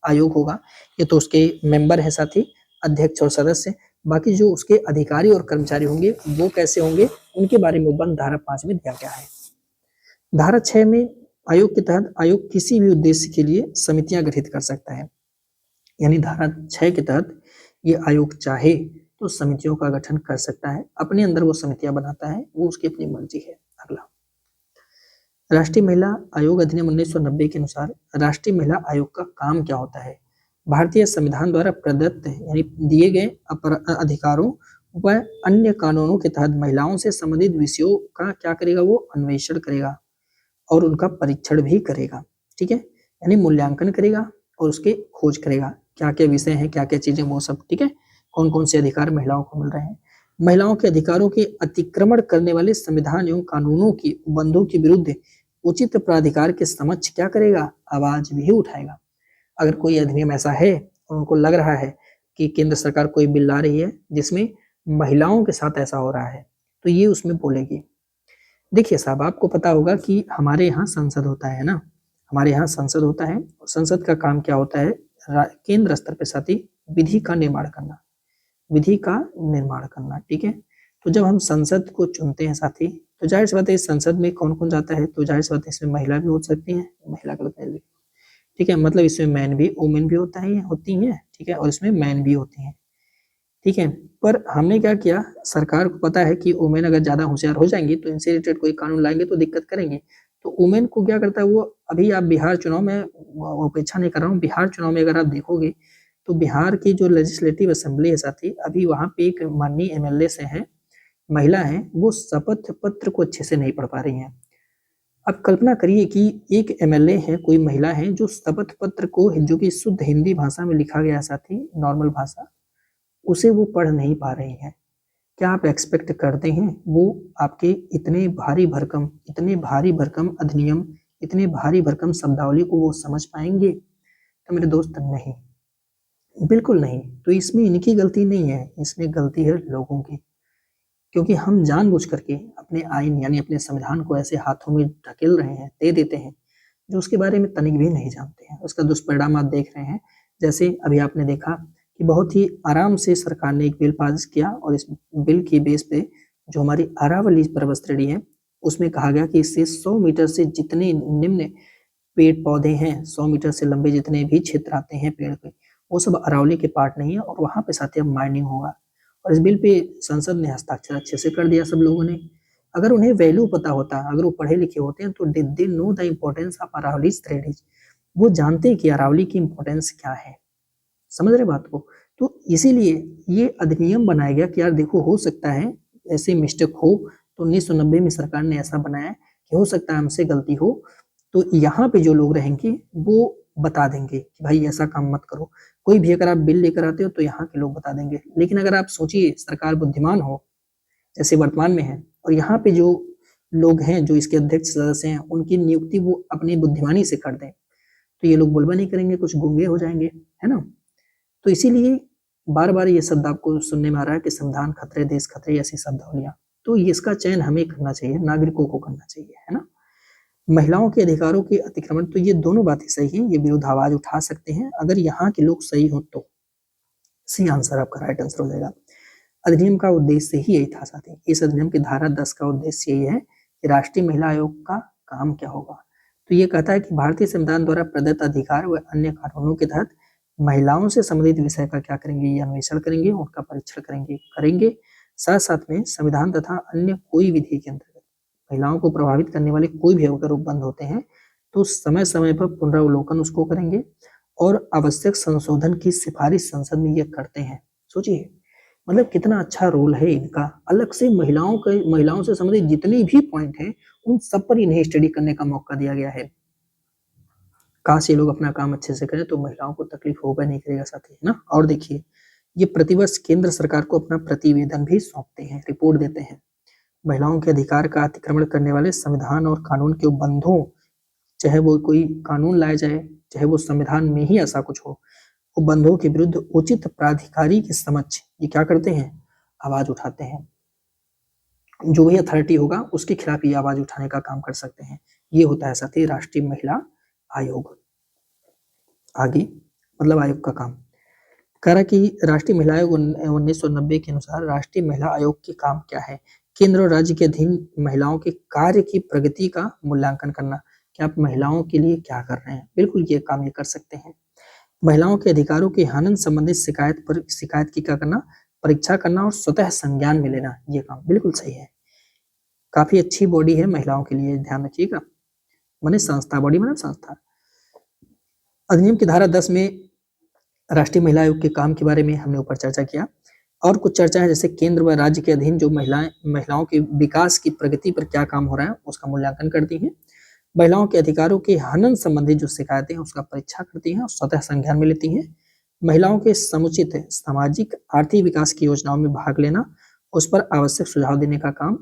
आयोग होगा ये तो उसके मेंबर है साथी, अध्यक्ष और सदस्य, बाकी जो उसके अधिकारी और कर्मचारी होंगे वो कैसे होंगे, उनके बारे में बंद धारा 5 में दिया गया है। धारा 6 में आयोग के तहत आयोग किसी भी उद्देश्य के लिए समितियां गठित कर सकता है, यानी धारा 6 के तहत ये आयोग चाहे तो समितियों का गठन कर सकता है, अपने अंदर वो समितियां बनाता है, वो उसकी अपनी मर्जी है। अगला, राष्ट्रीय महिला आयोग अधिनियम 1990 के अनुसार राष्ट्रीय महिला आयोग का काम क्या होता है? भारतीय संविधान द्वारा प्रदत्त यानी दिए गए अधिकारों व अन्य कानूनों के तहत महिलाओं से संबंधित विषयों का क्या करेगा? वो अन्वेषण करेगा और उनका परीक्षण भी करेगा। ठीक है, यानी मूल्यांकन करेगा और उसके खोज करेगा, क्या क्या विषय हैं, क्या क्या चीजें, वो सब। ठीक है, कौन कौन से अधिकार महिलाओं को मिल रहे हैं। महिलाओं के अधिकारों के अतिक्रमण करने वाले संविधान एवं कानूनों की बंधों के विरुद्ध उचित प्राधिकार के समक्ष क्या करेगा? आवाज भी उठाएगा। अगर कोई अधिनियम ऐसा है और उनको लग रहा है कि केंद्र सरकार कोई बिल ला रही है जिसमें महिलाओं के साथ ऐसा हो रहा है, तो ये उसमें बोलेगी। देखिए साहब, आपको पता होगा कि हमारे यहाँ संसद होता है ना, हमारे यहाँ संसद होता है, और संसद का काम क्या होता है? केंद्र स्तर पे साथी विधि का निर्माण करना, विधि का निर्माण करना। ठीक है, तो जब हम संसद को चुनते हैं साथी, तो जाहिर सी बात है इस संसद में कौन कौन जाता है? तो जाहिर सी बात है इसमें महिला भी हो सकती है, महिला गलत नहीं, ठीक है, मतलब इसमें मैन भी, वुमेन भी होता है, होती है। ठीक है, और इसमें मैन भी होती हैं। ठीक है, पर हमने क्या किया, सरकार को पता है कि वुमेन अगर ज्यादा होशियार हो जाएंगी तो इनसे रिलेटेड कोई कानून लाएंगे तो दिक्कत करेंगे, तो वुमेन को क्या करता है वो, अभी आप बिहार चुनाव में, अपेक्षा नहीं कर रहा हूँ, बिहार चुनाव में अगर आप देखोगे तो बिहार की जो लेजिस्लेटिव असेंबली है साथी, अभी वहां पे एक माननीय एमएलए से है, महिला है, वो शपथ पत्र को अच्छे से नहीं पढ़ पा रही हैं। अब कल्पना करिए कि एक एमएलए है, कोई महिला है जो शपथ पत्र को, जो कि शुद्ध हिंदी भाषा में लिखा गया साथी, नॉर्मल भाषा, उसे वो पढ़ नहीं पा रही है। क्या आप एक्सपेक्ट करते हैं वो आपके इतने भारी भरकम अधिनियम, इतने भारी भरकम शब्दावली को वो समझ पाएंगे? तो मेरे दोस्त नहीं, बिल्कुल नहीं। तो इसमें इनकी गलती नहीं है, इसमें गलती है लोगों की, क्योंकि हम जानबूझ करके अपने आईन यानी अपने संविधान को ऐसे हाथों में ढकेल रहे हैं, दे देते हैं, जो उसके बारे में तनिक भी नहीं जानते हैं। उसका दुष्परिणाम आप देख रहे हैं। जैसे अभी आपने देखा कि बहुत ही आराम से सरकार ने एक बिल पास किया और इस बिल की बेस पे जो हमारी अरावली पर्वत श्रेणी है, उसमें कहा गया कि इससे 100 मीटर से जितने निम्न पेड़ पौधे हैं, 100 मीटर से लंबे जितने भी क्षेत्र आते हैं पेड़ के, वो सब अरावली के पार्ट नहीं है और वहाँ पे साथ ही अब माइनिंग होगा। और इस बिल पे संसद ने हस्ताक्षर अच्छे से कर दिया सब लोगों ने। अगर उन्हें वैल्यू पता होता, अगर वो पढ़े लिखे होते हैं, तो they know the importance of Aravalli श्रेणीज, वो जानते हैं कि अरावली की इम्पोर्टेंस क्या है। समझ रहे बात को? तो इसीलिए ये अधिनियम बनाया गया कि यार देखो, हो सकता है ऐसे मिस्टेक हो, तो 1990 में सरकार ने ऐसा बनाया कि हो सकता है हमसे गलती हो, तो यहाँ पे जो लोग रहेंगे वो बता देंगे कि भाई ऐसा काम मत करो। कोई भी अगर आप बिल लेकर आते हो तो यहाँ के लोग बता देंगे। लेकिन अगर आप सोचिए सरकार बुद्धिमान हो, जैसे वर्तमान में है, और यहाँ पे जो लोग हैं, जो इसके अध्यक्ष सदस्य हैं, उनकी नियुक्ति वो अपनी बुद्धिमानी से कर दें, तो ये लोग बोलबा नहीं करेंगे, कुछ गूंगे हो जाएंगे, है ना? तो इसीलिए बार बार ये शब्द आपको सुनने में आ रहा है कि संविधान खतरे, देश खतरे, ऐसी शब्दावलियां। तो इसका चयन हमें करना चाहिए, नागरिकों को करना चाहिए, है ना? महिलाओं के अधिकारों के अतिक्रमण, तो ये दोनों बातें सही हैं, ये विरुद्ध आवाज उठा सकते हैं अगर यहाँ के लोग सही हो तो। सी आंसर आपका राइट आंसर हो जाएगा। अधिनियम का उद्देश्य ही यही था साथी। इस अधिनियम की धारा 10 का उद्देश्य यही है कि राष्ट्रीय महिला आयोग का काम क्या होगा। तो ये कहता है कि भारतीय संविधान द्वारा प्रदत्त अधिकार व अन्य कानूनों के तहत महिलाओं से संबंधित विषय का क्या करेंगे, ये अन्वेषण करेंगे, उनका परीक्षण करेंगे। साथ साथ में संविधान तथा अन्य कोई विधि के अंतर्गत महिलाओं को प्रभावित करने वाले कोई भी अगर उपबंध होते हैं तो समय समय पर पुनरावलोकन उसको करेंगे और आवश्यक संशोधन की सिफारिश संसद में ये करते हैं। सोचिए, मतलब कितना अच्छा रोल है इनका। अलग से महिलाओं से संबंधित जितने भी पॉइंट हैं उन सब पर इन्हें स्टडी करने का मौका दिया गया है। काश ये लोग अपना काम अच्छे से करें तो महिलाओं को तकलीफ होगा नहीं करेगा साथी, है ना? और देखिए, ये प्रतिवर्ष केंद्र सरकार को अपना प्रतिवेदन भी सौंपते हैं, रिपोर्ट देते हैं। महिलाओं के अधिकार का अतिक्रमण करने वाले संविधान और कानून के उपबंधों, चाहे वो कोई कानून लाया जाए, चाहे वो संविधान में ही ऐसा कुछ हो, उपबंधों के विरुद्ध उचित प्राधिकारी के समक्ष ये क्या करते हैं, आवाज उठाते हैं। जो भी अथॉरिटी होगा उसके खिलाफ ये आवाज उठाने का काम कर सकते हैं। ये होता है साथी राष्ट्रीय महिला आयोग। आगे मतलब आयोग का काम कह रहा कि राष्ट्रीय महिला आयोग 1990 के अनुसार राष्ट्रीय महिला आयोग के काम क्या है? केंद्र और राज्य के अधीन महिलाओं के कार्य की प्रगति का मूल्यांकन करना, कि आप महिलाओं के लिए क्या कर रहे हैं। बिल्कुल ये काम ये कर सकते हैं। महिलाओं के अधिकारों के हनन संबंधित शिकायत की क्या करना, परीक्षा करना और स्वतः संज्ञान में लेना, ये काम बिल्कुल सही है। काफी अच्छी बॉडी है महिलाओं के लिए, ध्यान रखिएगा। माने संस्था, बॉडी मतलब संस्था। अधिनियम की धारा 10 में राष्ट्रीय महिला आयोग के काम के बारे में हमने ऊपर चर्चा किया। और कुछ चर्चा है, जैसे केंद्र व राज्य के अधीन जो महिलाओं के विकास की प्रगति पर क्या काम हो रहा है उसका मूल्यांकन करती हैं। महिलाओं के अधिकारों के हनन संबंधी जो शिकायतें हैं उसका परीक्षा करती हैं और स्वतः संज्ञान में लेती हैं। महिलाओं के समुचित सामाजिक आर्थिक विकास की योजनाओं में भाग लेना, उस पर आवश्यक सुझाव देने का काम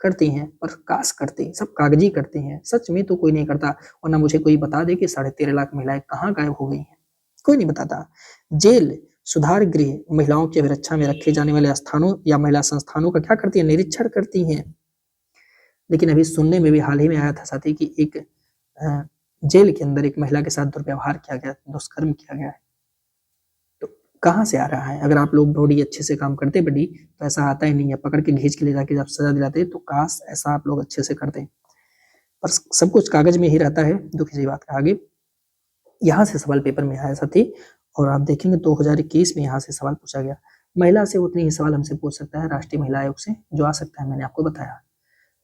करती हैं। पर काश करती, सब कागजी करती हैं, सच में तो कोई नहीं करता। वरना मुझे कोई बता दे कि 13.5 लाख महिलाएं कहाँ गायब हो गई हैं, कोई नहीं बताता। जेल, सुधार गृह, महिलाओं की अभिरक्षा में रखे जाने वाले स्थानों या महिला संस्थानों का क्या करती है, निरीक्षण करती हैं। लेकिन अभी सुनने में भी हाल ही में आया था साथी कि एक जेल के अंदर एक महिला के साथ दुर्व्यवहार किया गया, दुष्कर्म किया गया है। तो कहाँ से आ रहा है? अगर आप लोग बॉडी अच्छे से काम करते बड़ी तो ऐसा आता ही नहीं है। पकड़ के घींच के ले जाके जब सजा दिलाते तो काश ऐसा आप लोग अच्छे से करते, पर सब कुछ कागज में ही रहता है। दुख की बात है। आगे यहाँ से सवाल पेपर में आया साथी, और आप देखेंगे 2021 में यहाँ से सवाल पूछा गया। महिला से उतने ही सवाल हमसे पूछ सकता है राष्ट्रीय महिला आयोग से, जो आ सकता है, मैंने आपको बताया।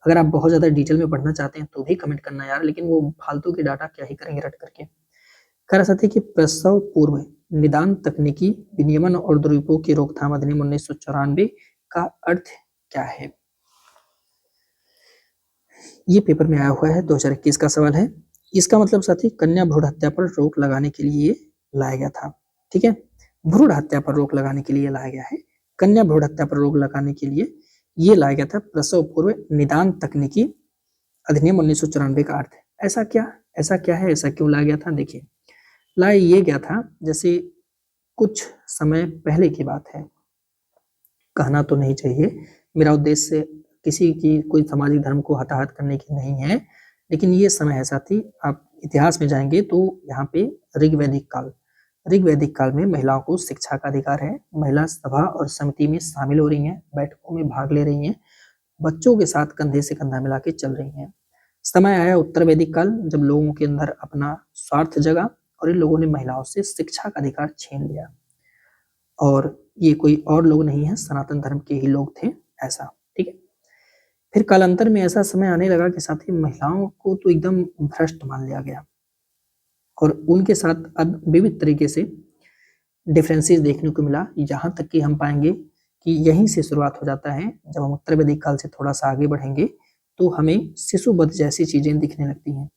अगर आप बहुत ज्यादा डिटेल में पढ़ना चाहते हैं तो भी कमेंट करना यार, लेकिन वो फालतू के डाटा क्या ही करेंगे रट करके। कह रहा था कि प्रसव पूर्व निदान तकनीकी विनियमन और दुरुपयोग की रोकथाम अधिनियम 1994 का अर्थ क्या है? ये पेपर में आया हुआ है, 2021 का सवाल है। इसका मतलब साथी कन्या भ्रूण हत्या पर रोक लगाने के लिए लाया गया था। ठीक है, भ्रूण हत्या पर रोक लगाने के लिए लाया गया है कन्या भ्रूण हत्या पर रोक लगाने के लिए ये लाया गया था प्रसव पूर्व निदान तकनीकी अधिनियम 1994 का अर्थ है। ऐसा क्या है, ऐसा क्यों लाया गया था? देखिए, लाया ये गया था, जैसे कुछ समय पहले की बात है, कहना तो नहीं चाहिए, मेरा उद्देश्य किसी की कोई सामाजिक धर्म को हताहत करने की नहीं है, लेकिन ये समय ऐसा थी, आप इतिहास में जाएंगे तो यहाँ पे ऋग्वैदिक काल में महिलाओं को शिक्षा का अधिकार है, महिला सभा और समिति में शामिल हो रही हैं, बैठकों में भाग ले रही हैं, बच्चों के साथ कंधे से कंधा मिला के चल रही हैं। समय आया उत्तर वैदिक काल, जब लोगों के अंदर अपना स्वार्थ जगा और इन लोगों ने महिलाओं से शिक्षा का अधिकार छीन लिया, और ये कोई और लोग नहीं है, सनातन धर्म के ही लोग थे, ऐसा, ठीक है। फिर कालांतर में ऐसा समय आने लगा कि साथ ही महिलाओं को तो एकदम भ्रष्ट मान लिया गया, और उनके साथ अब विविध तरीके से डिफरेंसेस देखने को मिला। यहाँ तक कि हम पाएंगे कि यहीं से शुरुआत हो जाता है, जब हम उत्तर वैदिक काल से थोड़ा सा आगे बढ़ेंगे तो हमें शिशुवध जैसी चीजें दिखने लगती हैं,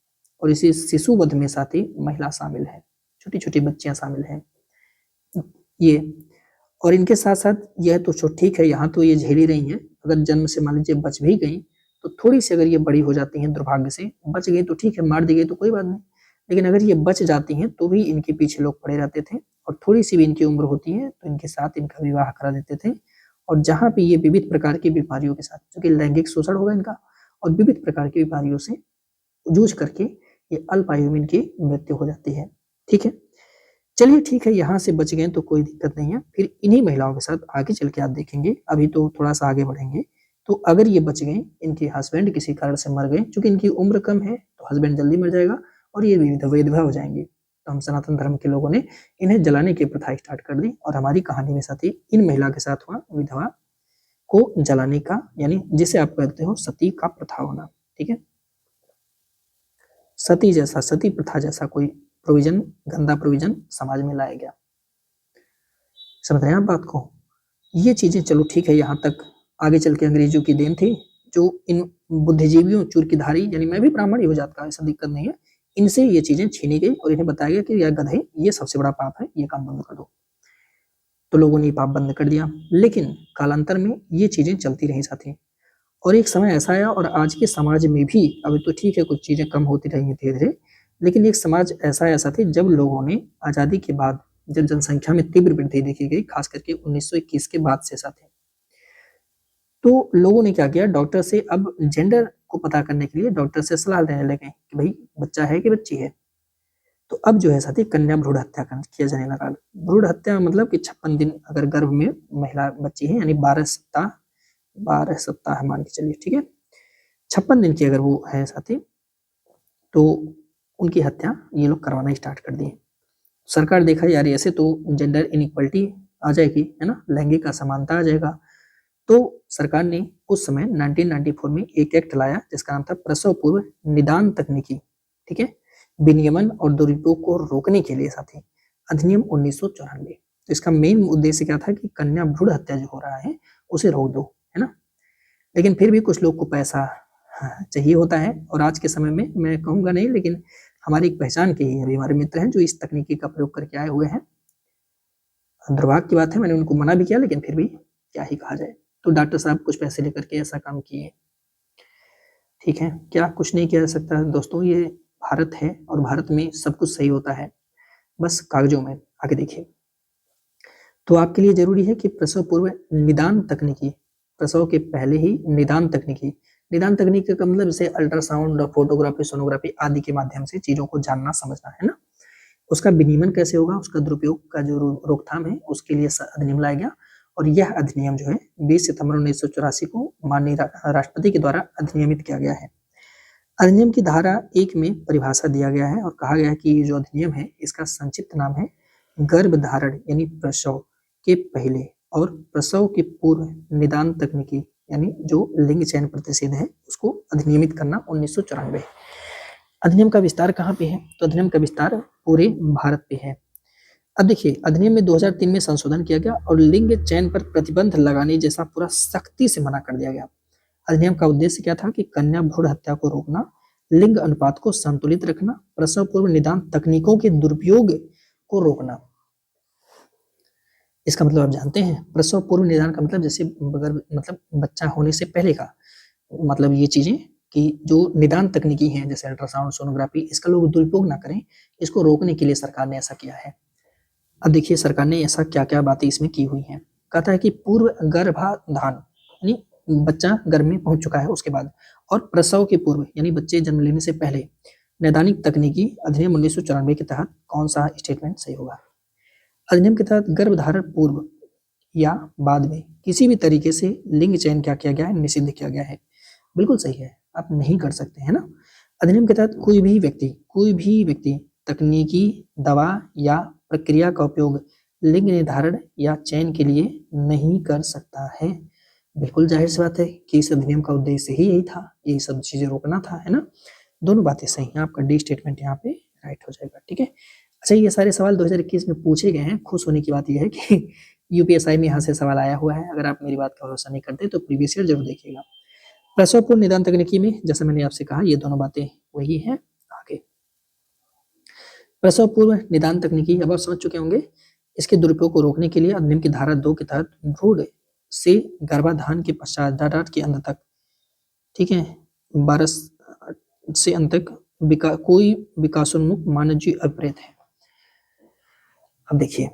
और इसी शिशुवध में साथ ही महिला शामिल है, छोटी छोटी बच्चियां शामिल हैं ये, और इनके साथ साथ यह तो ठीक है, यहाँ तो ये झेल ही रही हैं, अगर जन्म से मान लीजिए बच भी गई तो थोड़ी सी अगर ये बड़ी हो जाती हैं, दुर्भाग्य से बच गई तो ठीक है, मार दी गई तो कोई बात नहीं, लेकिन अगर ये बच जाती हैं तो भी इनके पीछे लोग पड़े रहते थे, और थोड़ी सी भी इनकी उम्र होती है तो इनके साथ इनका विवाह करा देते थे, और जहाँ पे ये विविध प्रकार की बीमारियों के साथ, क्योंकि लैंगिक शोषण होगा इनका, और विविध प्रकार की बीमारियों से जूझ करके ये अल्प आयु में इनकी मृत्यु हो जाती है, ठीक है। चलिए ठीक है, यहाँ से बच गए तो कोई दिक्कत नहीं है। फिर इन्हीं महिलाओं के साथ आगे चल के आप देखेंगे, अभी तो थोड़ा सा आगे बढ़ेंगे, तो अगर ये बच गए, इनके हस्बैंड किसी कारण से मर गए, क्योंकि इनकी उम्र कम है तो हस्बैंड जल्दी मर जाएगा और ये विधवा हो जाएंगे, तो हम सनातन धर्म के लोगों ने इन्हें जलाने की प्रथा स्टार्ट कर दी, और हमारी कहानी में साथ ही इन महिला के साथ हुआ विधवा को जलाने का, यानी जिसे आप कहते हो सती का प्रथा होना, ठीक है। सती प्रथा जैसा कोई प्रोविजन, गंदा प्रोविजन समाज में लाया गया। समझ रहे हैं आप बात को? ये चीजें चलो ठीक है, यहाँ तक आगे चल के अंग्रेजों की देन थी, जो इन बुद्धिजीवियों चूरकीधारी, यानी मैं भी ब्राह्मण ही हो जाता, ऐसा दिक्कत नहीं है, इनसे ये चीजें छीनी गई और इन्हें बताया गया कि यार गधे, ये सबसे बड़ा पाप है, ये काम बंद कर दो, तो लोगों ने ये पाप बंद कर दिया। लेकिन कालांतर में ये चीजें चलती रही साथी, और एक समय ऐसा आया, और आज के समाज में भी, अभी तो ठीक है कुछ चीजें कम होती रही धीरे धीरे, लेकिन एक समाज ऐसा साथी, जब लोगों ने आजादी के बाद, जब जनसंख्या में तीव्र वृद्धि देखी गई, खास करके 1921 के बाद से साथी, तो लोगों ने क्या किया, डॉक्टर से अब जेंडर को पता करने के लिए डॉक्टर से सलाह देने लगे कि भाई बच्चा है कि बच्ची है, तो अब जो है साथी कन्या भ्रूण हत्या किया जाने लगा। भ्रूण हत्या मतलब कि 56 दिन अगर गर्भ में महिला बच्ची है, यानी 12 सप्ताह मान के चलिए, ठीक है, 56 दिन की अगर वो है साथी, तो उनकी हत्या ये लोग करवाना स्टार्ट कर दिए। सरकार देखा यार ऐसे तो जेंडर इनइक्वालिटी आ जाएगी, है ना, लैंगिक असमानता आ जाएगा, तो सरकार ने उस समय 1994 में एक एक्ट लाया जिसका नाम था प्रसव पूर्व निदान तकनीकी, ठीक है, विनियमन और दुरुपयोग को रोकने के लिए साथी अधिनियम 1994। तो इसका मेन उद्देश्य क्या था कि कन्या भ्रूण हत्या जो हो रहा है उसे रोक दो, है ना। लेकिन फिर भी कुछ लोग को पैसा चाहिए होता है, और आज के समय में मैं कहूँगा नहीं, लेकिन हमारी एक पहचान के ही अभी हमारे मित्र हैं जो इस तकनीकी का प्रयोग करके आए हुए हैं। दुर्भाग्य की बात है, मैंने उनको मना भी किया, लेकिन फिर भी क्या ही कहा जाए, तो डॉक्टर साहब कुछ पैसे लेकर के ऐसा काम किए, ठीक है, क्या कुछ नहीं किया जा सकता दोस्तों, ये भारत है और भारत में सब कुछ सही होता है, बस कागजों में। आगे देखिए, तो आपके लिए जरूरी है कि प्रसव पूर्व निदान तकनीकी, प्रसव के पहले ही निदान तकनीकी का मतलब जैसे अल्ट्रासाउंड, फोटोग्राफी, सोनोग्राफी आदि के माध्यम से चीजों को जानना समझना, है ना, उसका विनियमन कैसे होगा, उसका दुरुपयोग का जो रोकथाम है उसके लिए अधिनियम लाया गया, और यह अधिनियम जो है 20 सितंबर 1984 को माननीय राष्ट्रपति के द्वारा अधिनियमित किया गया है। अधिनियम की धारा 1 में परिभाषा दिया गया है और कहा गया है कि ये जो अधिनियम है इसका संक्षिप्त नाम है गर्भधारण यानी प्रसव के पहले और प्रसव के पूर्व निदान तकनीकी, यानी जो लिंग चयन प्रतिषेध है उसको अधिनियमित करना 1994। अधिनियम का विस्तार कहाँ पे है, तो अधिनियम का विस्तार पूरे भारत पे है। अब देखिए, अधिनियम में 2003 में संशोधन किया गया और लिंग चयन पर प्रतिबंध लगाने जैसा पूरा सख्ती से मना कर दिया गया। अधिनियम का उद्देश्य क्या था कि कन्या भ्रूण हत्या को रोकना, लिंग अनुपात को संतुलित रखना, प्रसव पूर्व निदान तकनीकों के दुरुपयोग को रोकना। इसका मतलब आप जानते हैं? प्रसव पूर्व निदान का मतलब जैसे अगर मतलब बच्चा होने से पहले का मतलब ये चीज़ें कि जो निदान तकनीकी हैं जैसे अल्ट्रासाउंड, सोनोग्राफी, इसका लोग दुरुपयोग ना करें, इसको रोकने के लिए सरकार ने ऐसा किया है। अब देखिए सरकार ने ऐसा क्या-क्या बातें इसमें की हुई हैं। कहता है कि पूर्व गर्भाधान यानी बच्चा गर्भ में पहुँच चुका है उसके बाद और प्रसव के पूर्व यानी बच्चे जन्म लेने से पहले नैदानिक तकनीकी अधिनियम 1994 के तहत कौन-सा स्टेटमेंट सही होगा? अधिनियम के तहत गर्भधारण पूर्व या बाद में किसी भी तरीके से लिंग चयन क्या किया गया है? निषिद्ध किया गया है। बिल्कुल सही है, आप नहीं कर सकते, है ना? अधिनियम के तहत कोई भी व्यक्ति तकनीकी दवा या प्रक्रिया का उपयोग लिंग निर्धारण या चयन के लिए नहीं कर सकता है। बिल्कुल जाहिर-सी बात है कि इस अधिनियम का उद्देश्य ही यही था, यही सब चीज़ें रोकना था, है ना? दोनों बातें सही हैं, आपका डी स्टेटमेंट यहाँ पे राइट हो जाएगा, ठीक है? अच्छा ये सारे सवाल 2021 में पूछे गए हैं, खुश होने की बात ये है कि यूपीएसआई में यहाँ से सवाल आया हुआ है, अगर आप मेरी बात का भरोसा नहीं करते तो प्रीवियस ईयर ज़रूर देखिएगा। प्रसव पूर्व निदान तकनीकी में जैसा मैंने आपसे कहा ये दोनों बातें वही हैं। आगे प्रसव पूर्व निदान तकनीकी अब आप समझ चुके होंगे। इसके दुरुपयोग को रोकने के लिए अधिनियम की धारा 2 के तहत भ्रूण से गर्भाधान के पश्चात डाटाट के अंत तक, ठीक है, 12 से अंत तक कोई विकासोन्मुख मानव जीव अप्रेत है। अब देखिए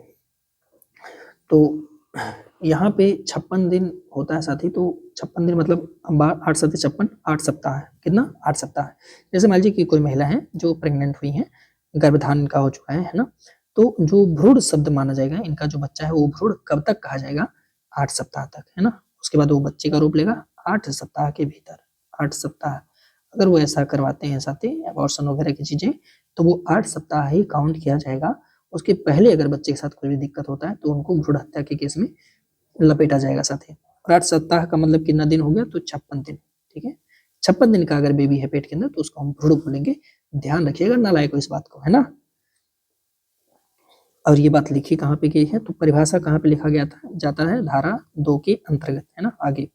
तो यहाँ पे 56 दिन होता है साथी, तो 56 दिन मतलब 8 7 56 8 सप्ताह है। कितना? 8 सप्ताह है। जैसे मान लीजिए कि कोई महिला है जो प्रेग्नेंट हुई है, गर्भधारण इनका हो चुका है ना? तो जो भ्रूण शब्द माना जाएगा, इनका जो बच्चा है वो भ्रूण कब तक कहा जाएगा? 8 सप्ताह तक, है ना? उसके बाद वो बच्चे का रूप लेगा 8 सप्ताह के भीतर, 8 सप्ताह। अगर वो ऐसा करवाते हैं साथी अबॉर्शन वगैरह की चीज़ें, तो वो 8 सप्ताह ही काउंट किया जाएगा। उसके पहले अगर बच्चे के साथ कोई भी दिक्कत होता है तो उनको भ्रूण हत्या के केस में लपेटा जाएगा साथी। और 8 सप्ताह का मतलब कितना दिन हो गया? तो 56 दिन, ठीक है? 56 दिन का अगर बेबी है पेट के अंदर तो उसको हम भ्रूण बोलेंगे। ध्यान रखिएगा नालायकों इस बात को, है ना? और ये बात लिखी कहाँ पे गई है? तो परिभाषा कहाँ पे लिखा गया था जाता है? धारा 2 के अंतर्गत, है ना? आगे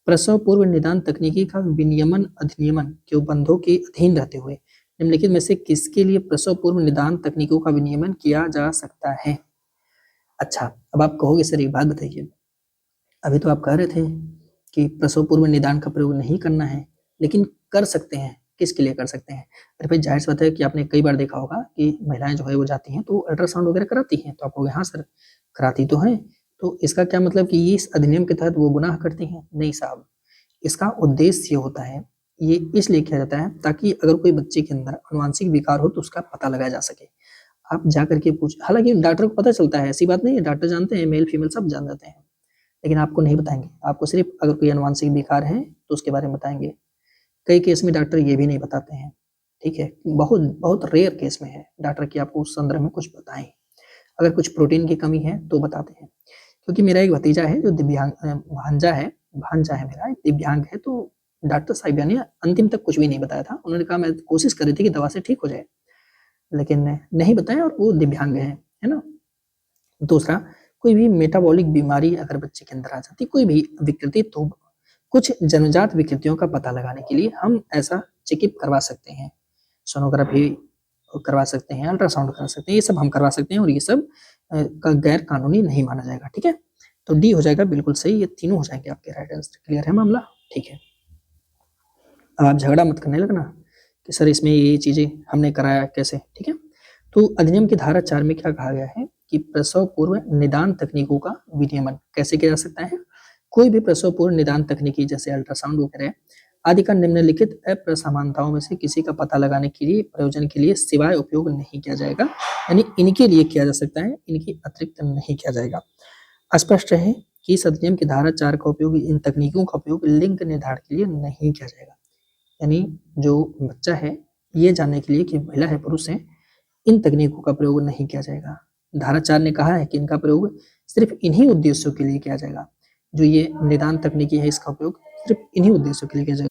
प्रसव पूर्व निदान तकनीकी का विनियमन अधिनियमन के उपबंधों के अधीन रहते हुए निम्नलिखित में से किसके लिए प्रसव पूर्व निदान तकनीकों का विनियमन किया जा सकता है? अच्छा, अब आप कहोगे सर एक बात बताइए, अभी तो आप कह रहे थे कि प्रसव पूर्व निदान का प्रयोग नहीं करना है, लेकिन कर सकते हैं, किसके लिए कर सकते हैं? अरे भाई ज़ाहिर-सी बात है कि आपने कई बार देखा होगा कि महिलाएँ जो है वो जाती हैं तो अल्ट्रासाउंड वगैरह कराती हैं, तो आप कहोगे हाँ सर, कराती तो हैं, तो इसका क्या मतलब कि ये इस अधिनियम के तहत वो गुनाह करती हैं? नहीं साहब, इसका उद्देश्य ये होता है, ये इसलिए किया जाता है ताकि अगर कोई बच्चे के अंदर आनुवांशिक विकार हो तो उसका पता लगाया जा सके। आप जा कर के पूछ हालाँकि डॉक्टर को पता चलता है, ऐसी बात नहीं है, डॉक्टर जानते हैं, मेल फीमेल सब जान जाते हैं, लेकिन आपको नहीं बताएँगे। आपको सिर्फ़ अगर कोई आनुवांशिक विकार है तो उसके बारे में बताएँगे। कई केस में डॉक्टर ये भी नहीं बताते हैं, ठीक है? बहुत बहुत रेयर केस में है डॉक्टर कि आपको उस संदर्भ में कुछ बताएँ। अगर कुछ प्रोटीन की कमी है तो बताते हैं। क्योंकि मेरा एक भतीजा है जो भांजा है मेरा, एक दिव्यांग है, तो डॉक्टर साहिबा ने अंतिम तक कुछ भी नहीं बताया था। उन्होंने कहा मैं कोशिश कर रही थी कि दवा से ठीक हो जाए, लेकिन नहीं बताया और वो दिव्यांग है ना? दूसरा, कोई भी मेटाबॉलिक बीमारी अगर बच्चे के अंदर आ जाती है, कोई भी विकृति, तो कुछ जन्मजात विकृतियों का पता लगाने के लिए हम ऐसा चेकअप करवा सकते हैं। सोनोग्राफी करवा सकते हैं, अल्ट्रासाउंड करा सकते हैं, ये सब हम करवा सकते हैं और ये सब गैर कानूनी नहीं माना जाएगा, ठीक है? तो डी हो जाएगा बिल्कुल सही, ये तीनों हो जाएंगे आपके राइट आंसर। क्लियर है मामला? ठीक है। अब आप झगड़ा मत करने लगना कि सर इसमें ये चीज़ें हमने कराया कैसे, ठीक है? तो अधिनियम की धारा 4 में क्या कहा गया है कि प्रसव पूर्व निदान तकनीकों का विनियमन कैसे किया जा सकता है? कोई भी प्रसव पूर्व निदान तकनीकी जैसे अल्ट्रासाउंड वगैरह आदि का निम्नलिखित अप्रसमानताओं में से किसी का पता लगाने के लिए प्रयोजन के लिए सिवाय उपयोग नहीं किया जाएगा, यानी इनके लिए किया जा सकता है, इनके अतिरिक्त नहीं किया जाएगा। स्पष्ट है कि इस अधिनियम की धारा 4 का उपयोग इन तकनीकों का उपयोग लिंग निर्धारण के लिए नहीं किया जाएगा, यानी जो बच्चा है ये जानने के लिए कि महिला है पुरुष है, इन तकनीकों का प्रयोग नहीं किया जाएगा। धारा 4 ने कहा है कि इनका प्रयोग सिर्फ इन्हीं उद्देश्यों के लिए किया जाएगा, जो ये निदान तकनीकी है इसका उपयोग सिर्फ इन्हीं उद्देश्यों के लिए किया जाएगा।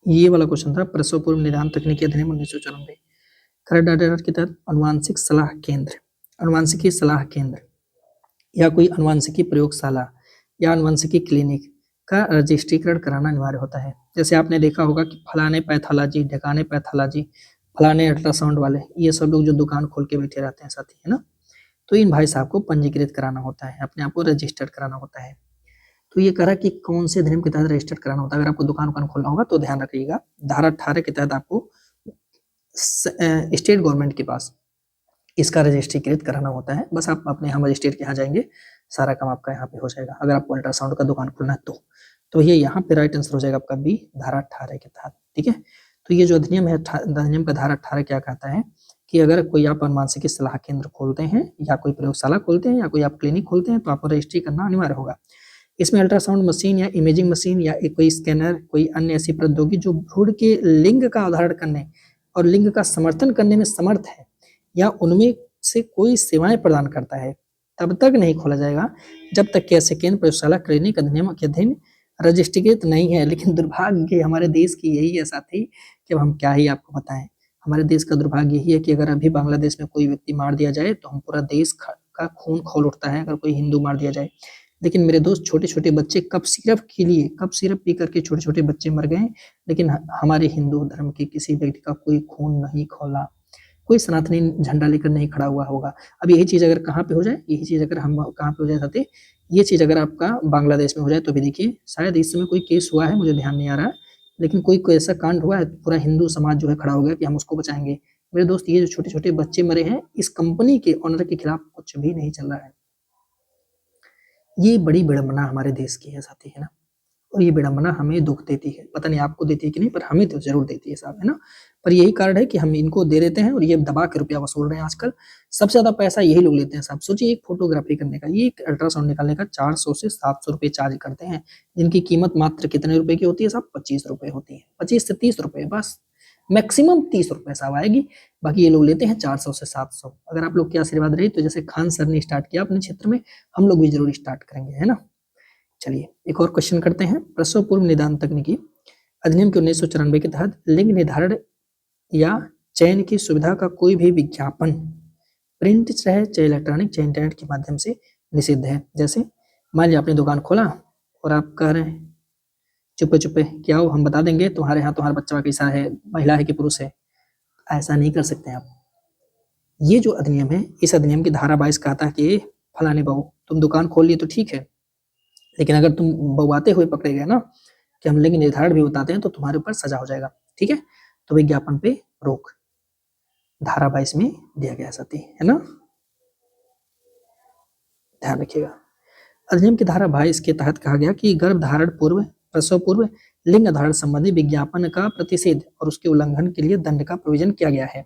ये वाला क्वेश्चन था प्रसव पूर्व निदान तकनीकी अधिनियम 1994 करंट डाटा के तहत अनुवांशिक सलाह केंद्र, अनुवांशिकी सलाह केंद्र या कोई अनुवांशिकी प्रयोगशाला या अनुवांशिकी क्लिनिक का रजिस्ट्रीकरण कराना अनिवार्य होता है। जैसे आपने देखा होगा कि फलाने पैथोलॉजी, ढिकाने पैथोलॉजी, फलाने अल्ट्रासाउंड वाले, ये सब लोग जो दुकान खोल के बैठे रहते हैं साथी, है ना? तो इन भाई साहब को पंजीकृत कराना होता है, अपने आप को रजिस्टर्ड कराना होता है। तो ये कह रहा कि कौन से अधिनियम के तहत रजिस्टर्ड कराना होता है। अगर आपको दुकान खोलना होगा तो ध्यान रखिएगा, धारा 18 के तहत आपको स्टेट गवर्नमेंट के पास इसका रजिस्ट्रीकृत कराना होता है। बस आप अपने यहाँ मजिस्ट्रेट के यहाँ जाएंगे, सारा काम आपका यहाँ पे हो जाएगा। अगर आपको अल्ट्रासाउंड का दुकान खोलना है तो ये यहाँ पे राइट आंसर हो जाएगा आपका बी, धारा 18 के तहत। ठीक है, तो ये जो अधिनियम है, अधिनियम का धारा 18 क्या कहता है कि अगर कोई आप अनुवांशिकी सलाह केंद्र खोलते हैं या कोई प्रयोगशाला खोलते हैं या कोई आप क्लिनिक खोलते हैं तो आपको रजिस्ट्री करना अनिवार्य होगा। इसमें अल्ट्रासाउंड मशीन या इमेजिंग मशीन या कोई स्कैनर, कोई अन्य ऐसी प्रौद्योगिकी जो भ्रूण के लिंग का आधारण करने और लिंग का समर्थन करने में समर्थ है या उनमें से कोई सेवाएं प्रदान करता है, तब तक नहीं खोला जाएगा जब तक कि ऐसे केंद्र, प्रयोगशाला, क्लिनिक अधिनियम के अधीन रजिस्ट्रीकृत नहीं है। लेकिन दुर्भाग्य हमारे देश की यही है साथी कि अब हम क्या ही आपको बताएं। हमारे देश का दुर्भाग्य यही है कि अगर अभी बांग्लादेश में कोई व्यक्ति मार दिया जाए तो हम पूरा देश का खून खौल उठता है, अगर कोई हिंदू मार दिया जाए। लेकिन मेरे दोस्त, छोटे छोटे बच्चे कप सिरप के लिए, कप सिरप पी करके छोटे छोटे बच्चे मर गए, लेकिन हमारे हिंदू धर्म के किसी व्यक्ति का कोई खून नहीं खौला, कोई सनातनी झंडा लेकर नहीं खड़ा हुआ होगा। अब यही चीज अगर कहाँ पे हो जाए, यही चीज अगर हम कहाँ पे हो जाए साथी, ये चीज अगर आपका बांग्लादेश में हो जाए तो भी देखिए, शायद इस समय कोई केस हुआ है, मुझे ध्यान नहीं आ रहा, लेकिन कोई ऐसा कांड हुआ है, पूरा हिंदू समाज जो है खड़ा हो गया कि हम उसको बचाएंगे। मेरे दोस्त, ये जो छोटे छोटे बच्चे मरे हैं, इस कंपनी के ऑनर के खिलाफ कुछ भी नहीं चल रहा है। ये बड़ी विडंबना हमारे देश की है साथी, है ना। और ये विडंबना हमें दुख देती है, पता नहीं आपको देती है कि नहीं, पर हमें तो जरूर देती है साहब, है ना। पर यही कारण है कि हम इनको दे देते हैं और ये दबा के रुपया वसूल रहे हैं। आजकल सबसे ज्यादा पैसा यही लोग लेते हैं साहब। सोचिए, एक फोटोग्राफी करने का, ये एक अल्ट्रासाउंड निकालने का 400 से 700 रुपए चार्ज करते हैं, जिनकी कीमत मात्र कितने रुपए की होती है साहब? 25 रुपए होती है, 25 से 30 रुपए, बस मैक्सिमम 30 रुपए साहब आएगी। बाकी ये लोग लेते हैं 400 से 700। अगर आप लोग की आशीर्वाद रही तो जैसे खान सर ने स्टार्ट किया अपने क्षेत्र में, हम लोग भी जरूर स्टार्ट करेंगे, है ना। चलिए एक और क्वेश्चन करते हैं। प्रसव पूर्व निदान तकनीकी अधिनियम के 1994 के तहत लिंग निर्धारण या चयन की सुविधा का कोई भी विज्ञापन प्रिंट चाहे इलेक्ट्रॉनिक चाहे इंटरनेट के माध्यम से निषिद्ध है। जैसे मान लिया आपने दुकान खोला और आप कह रहे हैं चुपे चुपे क्या हो, हम बता देंगे तुम्हारे यहाँ तुम्हारा बच्चा कैसा है, महिला है कि पुरुष है। ऐसा नहीं कर सकते आप। ये जो अधिनियम है, इस अधिनियम की धारा 22 कहता है कि फलाने बहू तुम दुकान खोल लिए तो ठीक है, लेकिन अगर तुम बउआते हुए पकड़े गए ना कि हम लिंग निर्धारण भी बताते हैं तो तुम्हारे ऊपर सजा हो जाएगा। ठीक है, तो विज्ञापन पे रोक धारा 22 में दिया गया साथी, है ना, ध्यान रखिएगा। अधिनियम की धारा 22 के तहत कहा गया कि गर्भधारण पूर्व, प्रसव पूर्व लिंग धारण संबंधी विज्ञापन का प्रतिषेध और उसके उल्लंघन के लिए दंड का प्रोविजन किया गया है।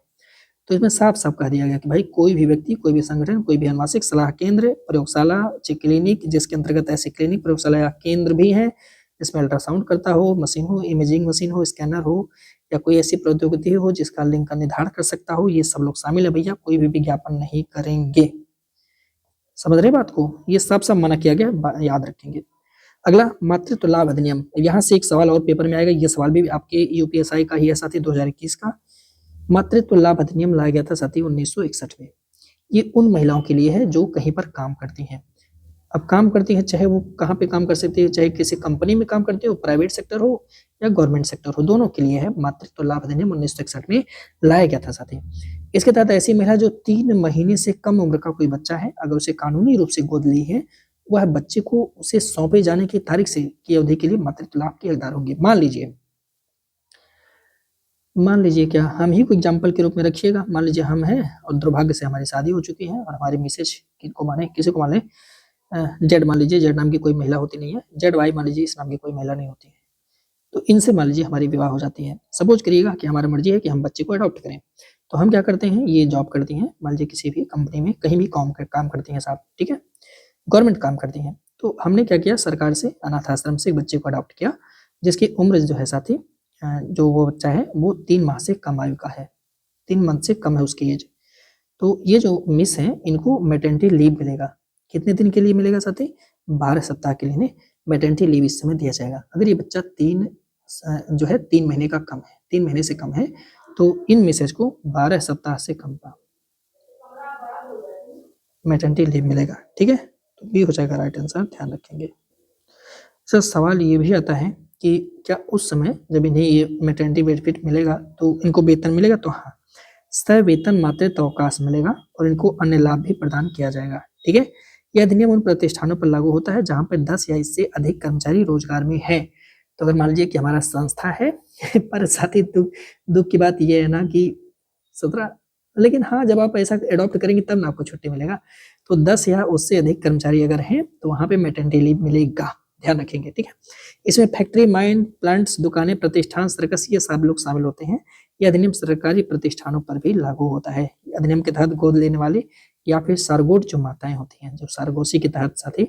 तो इसमें साफ साफ कह दिया गया कि भाई कोई भी व्यक्ति, कोई भी संगठन, कोई भी अनुवांशिक सलाह केंद्र, प्रयोगशाला, क्लिनिक, जिसके अंतर्गत ऐसे क्लिनिक, प्रयोगशाला या केंद्र भी है जिसमें अल्ट्रासाउंड करता हो, मशीन हो, इमेजिंग मशीन हो, स्कैनर हो या कोई ऐसी प्रौद्योगिकी हो जिसका लिंग का निर्धारण कर सकता हो, ये सब लोग शामिल है भैया। कोई भी विज्ञापन नहीं करेंगे, समझ रहे बात को, ये सब मना किया गया, याद रखेंगे। अगला मातृत्व लाभ अधिनियम, यहाँ से एक सवाल और पेपर में आएगा, ये सवाल भी आपके यूपीएसआई का ही है साथी, 2021 का। मातृत्व लाभ अधिनियम लाया गया था साथी 1961 में। ये उन महिलाओं के लिए है जो कहीं पर काम करती हैं। अब काम करती हैं, चाहे वो कहाँ पे काम कर सकती है, चाहे किसी कंपनी में काम करती हो, प्राइवेट सेक्टर हो या गवर्नमेंट सेक्टर हो, दोनों के लिए है। मातृत्व लाभ अधिनियम 1961 में लाया गया था साथी। इसके तहत ऐसी महिला जो 3 महीने से कम उम्र का कोई बच्चा है, अगर उसे कानूनी रूप से गोद ली है, वह बच्चे को उसे सौंपे जाने की तारीख से की अवधि के लिए मातृत्व लाभ की हकदार होंगी। मान लीजिए क्या, हम ही को एग्जाम्पल के रूप में रखिएगा। मान लीजिए हम हैं और दुर्भाग्य से हमारी शादी हो चुकी है और हमारी मिसेज किसको माने, किसी को माने, जेड मान लीजिए, जेड नाम की कोई महिला होती नहीं है, जेड वाई मान लीजिए, इस नाम की कोई महिला नहीं होती है। तो इनसे मान लीजिए हमारी विवाह हो जाती है। सपोज करिएगा कि हमारी मर्जी है कि हम बच्चे को अडॉप्ट करें। तो हम क्या करते हैं, ये जॉब करती हैं, मान लीजिए किसी भी कंपनी में कहीं भी काम करती हैं साहब, ठीक है, गवर्नमेंट काम करती हैं। तो हमने क्या किया, सरकार से अनाथ आश्रम से बच्चे को अडॉप्ट किया, जिसकी उम्र जो है साथी, जो वो बच्चा है वो 3 माह से कम आयु का है, 3 मंथ से कम है उसकी एज। तो ये जो मिस है, इनको मैटरनिटी लीव मिलेगा। कितने दिन के लिए मिलेगा साथी? 12 सप्ताह के लिए मैटरनिटी लीव इस समय दिया जाएगा। अगर ये बच्चा 3 महीने का कम है, 3 महीने से कम है, तो इन मिसेज को 12 सप्ताह से कम का मैटरनिटी लीव मिलेगा। ठीक है, तो बी हो जाएगा राइट आंसर, ध्यान रखेंगे। सर सवाल ये भी आता है कि क्या उस समय जब इन्हें ये मैटरनिटी बेनिफिट मिलेगा तो इनको वेतन मिलेगा? तो हाँ, सह वेतन मातृत्व अवकाश मिलेगा और इनको अन्य लाभ भी प्रदान किया जाएगा। ठीक है, यह अधिनियम उन प्रतिष्ठानों पर लागू होता है जहां पर 10 या इससे अधिक कर्मचारी रोजगार में है। तो अगर मान लीजिए कि हमारा संस्था है पर साथ ही दुख की बात यह है ना कि 17, लेकिन हाँ जब आप ऐसा एडॉप्ट करेंगे तब ना आपको छुट्टी मिलेगा। तो 10 या उससे अधिक कर्मचारी अगर हैं तो वहां पे मैटरनिटी लीव मिलेगा, ध्यान रखेंगे। ठीक है, इसमें फैक्ट्री, माइन, प्लांट्स, दुकानें, प्रतिष्ठान, सर्कस ये सब लोग शामिल होते हैं। यह अधिनियम सरकारी प्रतिष्ठानों पर भी लागू होता है। अधिनियम के तहत गोद लेने वाले या फिर सारगोट जो माताएं होती हैं, जो सारगोशी के तहत साथ ही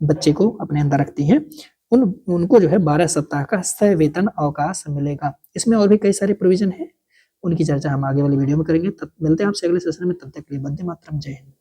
बच्चे को अपने अंदर रखती हैं, उनको जो है 12 सप्ताह का सह वेतन अवकाश मिलेगा। इसमें और भी कई सारे प्रोविजन है, उनकी चर्चा हम आगे वाली वीडियो में करेंगे। तब मिलते हैं आपसे अगले सेशन में, तब तक के लिए वंदे मातरम, जय हिंद।